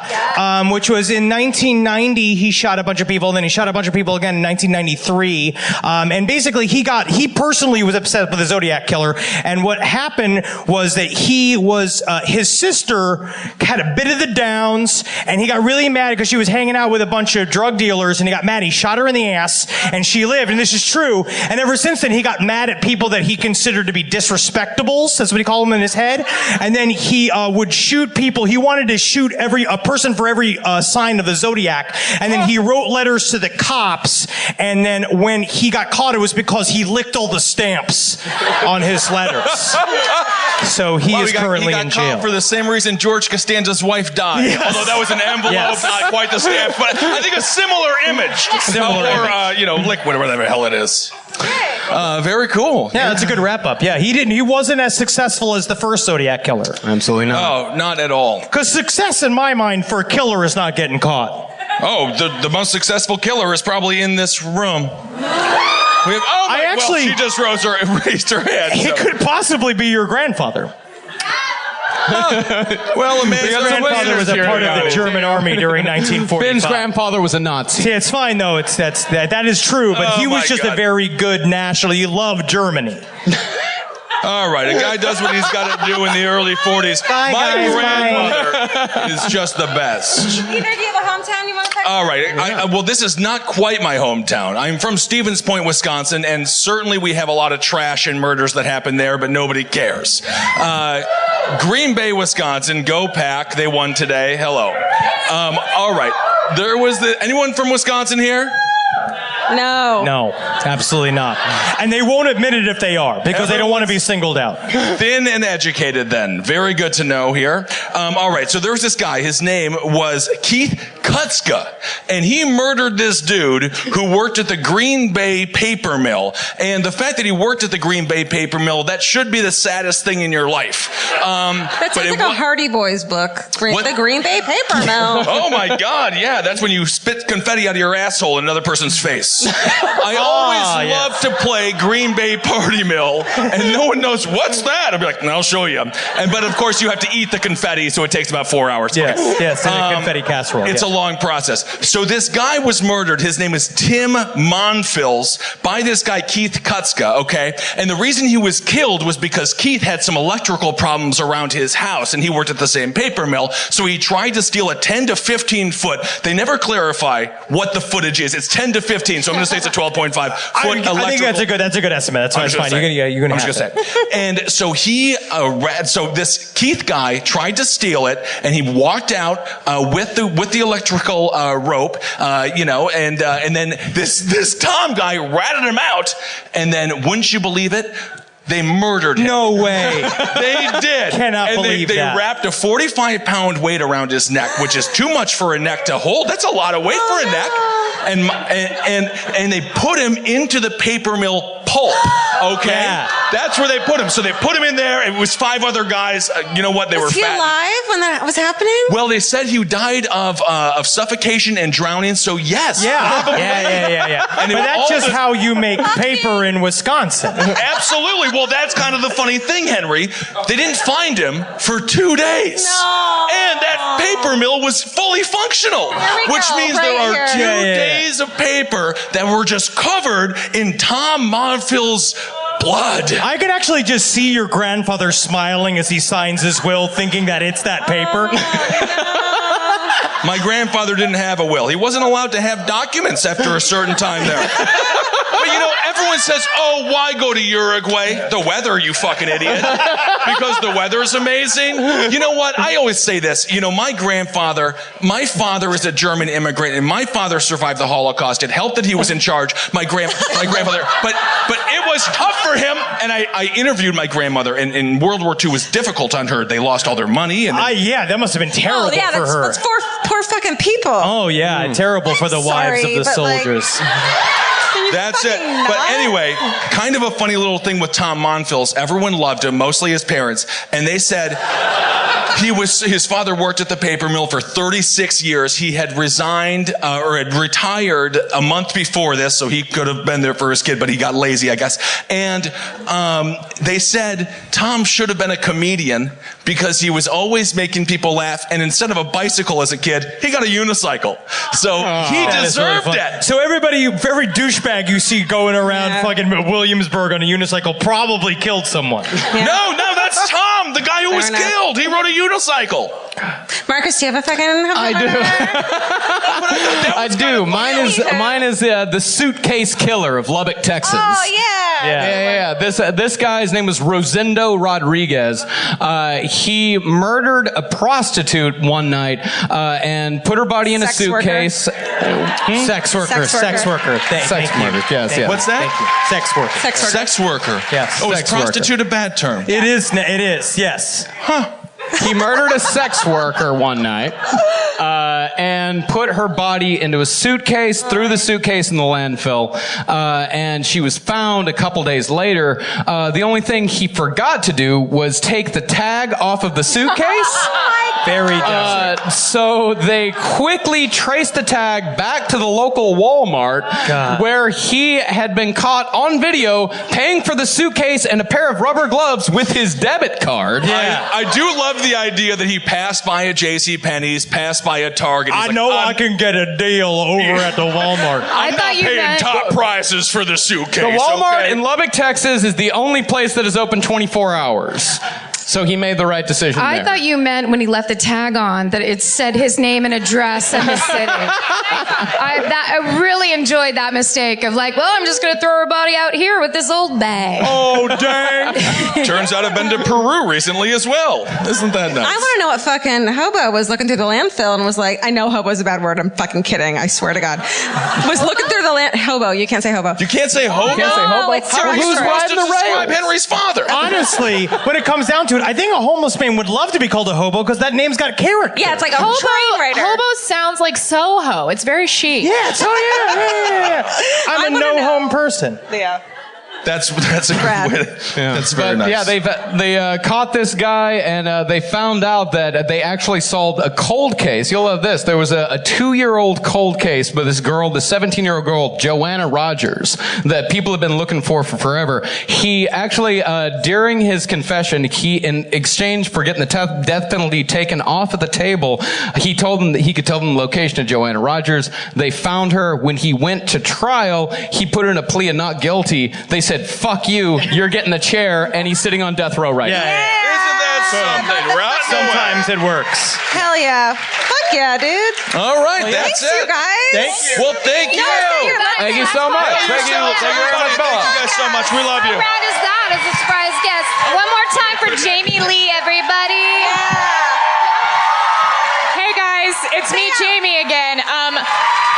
which was in 1990, he shot a bunch of people, then he shot a bunch of people again in 1993. And basically he personally was obsessed with the Zodiac killer. And what happened was that he was, his sister had a bit of the downs, and he got really mad because she was hanging out with a bunch of drug dealers, and he got mad. He shot her in the ass, and she lived, and this is true. And ever since then, he got mad at people that he considered to be disrespectables. That's what he called them in his head, and then he would shoot people. He wanted to shoot a person for every sign of the zodiac, and then he wrote letters to the cops, and then when he got caught, it was because he licked all the stamps on his letters. So he is currently in jail. He got caught for the same reason George Costanza's wife died. Yes. Although that was an envelope, not quite the stamp, but I think a similar image. Liquid, whatever the hell it is. Very cool. Yeah, that's a good wrap up. Yeah, he wasn't as successful as the first Zodiac killer. Absolutely not. Oh, not at all. Because success in my mind for a killer is not getting caught. Oh, the most successful killer is probably in this room. She just raised her hand. He could possibly be your grandfather. Well, amazing. His grandfather was a part of the German army during 1945. Ben's grandfather was a Nazi. See, it's fine though. That is true, but he was just a very good national. He loved Germany. All right, a guy does what he's got to do in the early 40s. My grandmother is just the best. Peter, do you have a hometown you want to talk about? All right. Well, this is not quite my hometown. I'm from Stevens Point, Wisconsin, and certainly we have a lot of trash and murders that happen there, but nobody cares. Green Bay, Wisconsin, go Pack. They won today. Hello. All right. Anyone from Wisconsin here? No, absolutely not. And they won't admit it if they are, because they don't want to be singled out. Thin and educated then. Very good to know here. All right, so there was this guy. His name was Keith Kutzka, and he murdered this dude who worked at the Green Bay paper mill. And the fact that he worked at the Green Bay paper mill, that should be the saddest thing in your life. That sounds like a Hardy Boys book. The Green Bay paper mill. Oh my God, yeah, that's when you spit confetti out of your asshole in another person's face. I always love to play Green Bay Party Mill, and no one knows what's that. I'll be like, I'll show you. But of course, you have to eat the confetti, so it takes about 4 hours. Yes, in a confetti casserole. It's a long process. So this guy was murdered. His name is Tim Monfils by this guy Keith Kutzka. Okay, and the reason he was killed was because Keith had some electrical problems around his house, and he worked at the same paper mill. So he tried to steal a 10 to 15 foot. They never clarify what the footage is. It's 10 to 15. So I'm going to say it's a 12.5 foot electrical. I think that's a good estimate. That's fine. You're going to have it. And so so this Keith guy tried to steal it, and he walked out with the electrical rope, and then this Tom guy ratted him out, and then wouldn't you believe it? They murdered him. No way. They did. Cannot believe they that. They wrapped a 45-pound weight around his neck, which is too much for a neck to hold. That's a lot of weight for a neck. And they put him into the paper mill pulp. Okay, that's where they put him. So they put him in there. It was 5 other guys. You know what? They were fat. Was he alive when that was happening? Well, they said he died of suffocation and drowning. So yes. Yeah. But that's just how you make paper in Wisconsin. Absolutely. Well, that's kind of the funny thing, Henry. They didn't find him for 2 days. No. And that paper mill was fully functional, which means there are 2 days of paper that were just covered in Tom Monfils' blood. I could actually just see your grandfather smiling as he signs his will, thinking that it's that paper. My grandfather didn't have a will. He wasn't allowed to have documents after a certain time there. But everyone says, oh, why go to Uruguay? The weather, you fucking idiot. Because the weather is amazing. You know what? I always say this. My father is a German immigrant, and my father survived the Holocaust. It helped that he was in charge. My grandfather, but it was tough for him. And I interviewed my grandmother, and World War II was difficult on her. They lost all their money. And that must have been terrible for her. That's poor fucking people. Oh, yeah, terrible for the wives of the soldiers. That's it. But anyway, kind of a funny little thing with Tom Monfils. Everyone loved him, mostly his parents. And they said his father worked at the paper mill for 36 years. He had resigned or had retired a month before this, so he could have been there for his kid, but he got lazy, I guess. And they said Tom should have been a comedian because he was always making people laugh. And instead of a bicycle as a kid, he got a unicycle. So he deserved it. So every douchebag you see going around fucking Williamsburg on a unicycle probably killed someone. Yeah. No, that's Tom, the guy who was killed. He rode a unicycle. Marcus, do you have a fucking... I do. But I thought I do. Mine is the suitcase killer of Lubbock, Texas. Oh, yeah. Yeah. This guy's name was Rosendo Rodriguez. He murdered a prostitute one night and put her body in a suitcase. Sex worker. Sex worker. Sex murder. Yes. Yeah. What's that? Sex worker. Sex worker. Yes. Oh, is Sex worker. prostitute a bad term? It is. Yes. He murdered a sex worker one night and put her body into a suitcase, threw the suitcase in the landfill, and she was found a couple days later. The only thing he forgot to do was take the tag off of the suitcase. Very desperate. So they quickly traced the tag back to the local Walmart where he had been caught on video paying for the suitcase and a pair of rubber gloves with his debit card. Yeah. I do love the idea that he passed by a JCPenney's, passed by a Target. He's I like, know I can get a deal over at the Walmart. I I'm thought not you paying meant top prices for the suitcase. The Walmart okay? in Lubbock, Texas is the only place that is open 24 hours. So he made the right decision I there. thought you meant when he left the tag on that it said his name and address and his city. I really enjoyed that mistake of like, well, I'm just going to throw her body out here with this old bag. Oh, dang. Turns out I've been to Peru recently as well. Isn't that nice? I want to know what fucking hobo was looking through the landfill and was like, I know hobo's a bad word. I'm fucking kidding. I swear to God. Was looking through the hobo. You can't say hobo. You can't say hobo. Can't say hobo. it's How are you Who's supposed to riding the describe rails? Henry's father? Honestly, when it comes down to it, I think a homeless man would love to be called a hobo because that name's got character. Yeah, it's like a train rider. Hobo sounds like Soho. It's very chic. Yeah, yeah. I'm a no-home person. Yeah. That's a Brad. good way. That's very nice. Yeah, they caught this guy and they found out that they actually solved a cold case. You'll love this. There was a 2-year-old cold case with this girl, the 17-year-old girl, Joanna Rogers, that people have been looking for forever. He actually, during his confession, he, in exchange for getting the death penalty taken off of the table, he told them that he could tell them the location of Joanna Rogers. They found her. When he went to trial, he put in a plea of not guilty. They said, fuck you, you're getting a chair, and he's sitting on death row right now. Isn't that something, right? Sometimes it works. Hell yeah. Fuck yeah, dude. All right, that's Thanks, it. you guys. Thank you. Well, thank you. Thank you so much. Thank you very much, Bella. Thank you guys so much. We love you. How round is that as a surprise guest? One more time for Jamie Lee, everybody. Hey guys, it's me, Jamie again.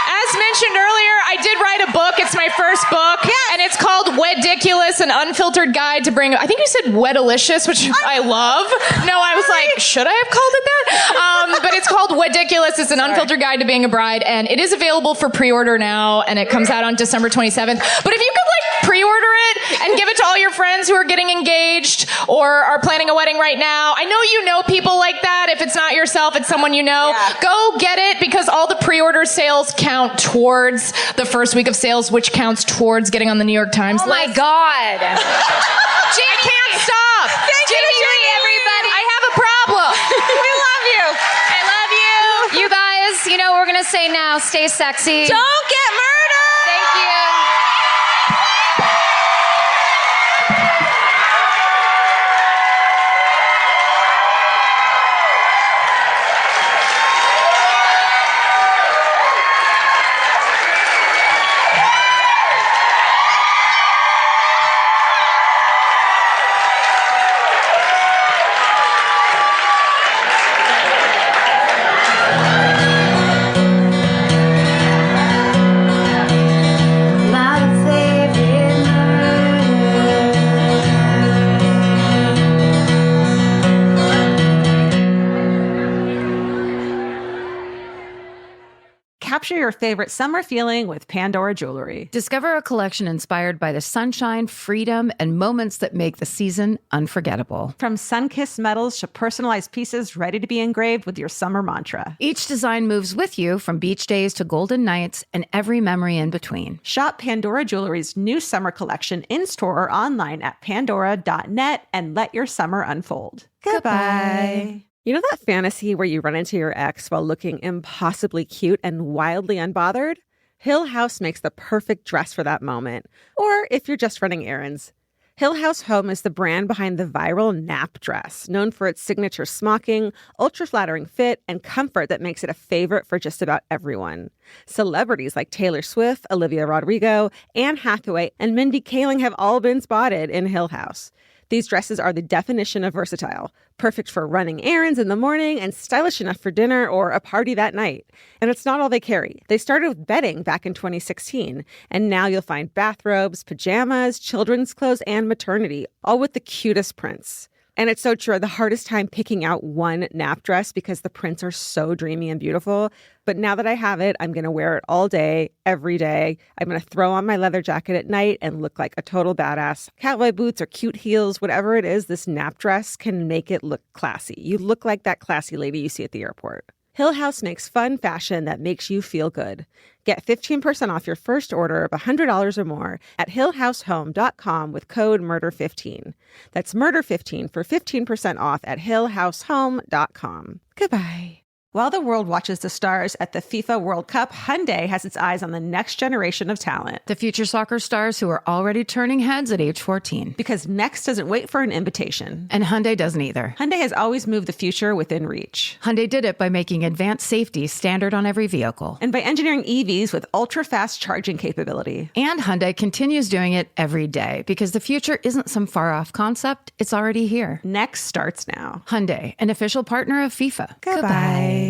As mentioned earlier, I did write a book. It's my first book, and it's called Wediculous, an unfiltered guide to bring. I think you said Wedalicious, which I love. No, I was like, should I have called it that? But it's called Wediculous. It's an unfiltered guide to being a bride, and it is available for pre-order now, and it comes out on December 27th. But if you could pre-order it and give it to all your friends who are getting engaged or are planning a wedding right now. I know you know people like that. If it's not yourself, it's someone you know. Yeah. Go get it because all the pre-order sales count towards the first week of sales, which counts towards getting on the New York Times Oh my list. God. I can't stop. Jamie Lee, everybody. I have a problem. We love you. I love you. You guys, you know what we're going to say now. Stay sexy. Don't get murdered. Thank you. Capture your favorite summer feeling with Pandora Jewelry. Discover a collection inspired by the sunshine, freedom, and moments that make the season unforgettable. From sun-kissed metals to personalized pieces ready to be engraved with your summer mantra. Each design moves with you from beach days to golden nights and every memory in between. Shop Pandora Jewelry's new summer collection in-store or online at pandora.net and let your summer unfold. Goodbye. You know that fantasy where you run into your ex while looking impossibly cute and wildly unbothered? Hill House makes the perfect dress for that moment. Or if you're just running errands. Hill House Home is the brand behind the viral nap dress, known for its signature smocking, ultra-flattering fit, and comfort that makes it a favorite for just about everyone. Celebrities like Taylor Swift, Olivia Rodrigo, Anne Hathaway, and Mindy Kaling have all been spotted in Hill House. These dresses are the definition of versatile, perfect for running errands in the morning and stylish enough for dinner or a party that night. And it's not all they carry. They started with bedding back in 2016, and now you'll find bathrobes, pajamas, children's clothes, and maternity, all with the cutest prints. And it's so true. I had the hardest time picking out one nap dress because the prints are so dreamy and beautiful. But now that I have it, I'm going to wear it all day, every day. I'm going to throw on my leather jacket at night and look like a total badass. Cowboy boots or cute heels, whatever it is, this nap dress can make it look classy. You look like that classy lady you see at the airport. Hill House makes fun fashion that makes you feel good. Get 15% off your first order of $100 or more at hillhousehome.com with code MURDER15. That's MURDER15 for 15% off at hillhousehome.com. Goodbye. While the world watches the stars at the FIFA World Cup, Hyundai has its eyes on the next generation of talent. The future soccer stars who are already turning heads at age 14. Because next doesn't wait for an invitation. And Hyundai doesn't either. Hyundai has always moved the future within reach. Hyundai did it by making advanced safety standard on every vehicle. And by engineering EVs with ultra-fast charging capability. And Hyundai continues doing it every day because the future isn't some far-off concept. It's already here. Next starts now. Hyundai, an official partner of FIFA. Goodbye.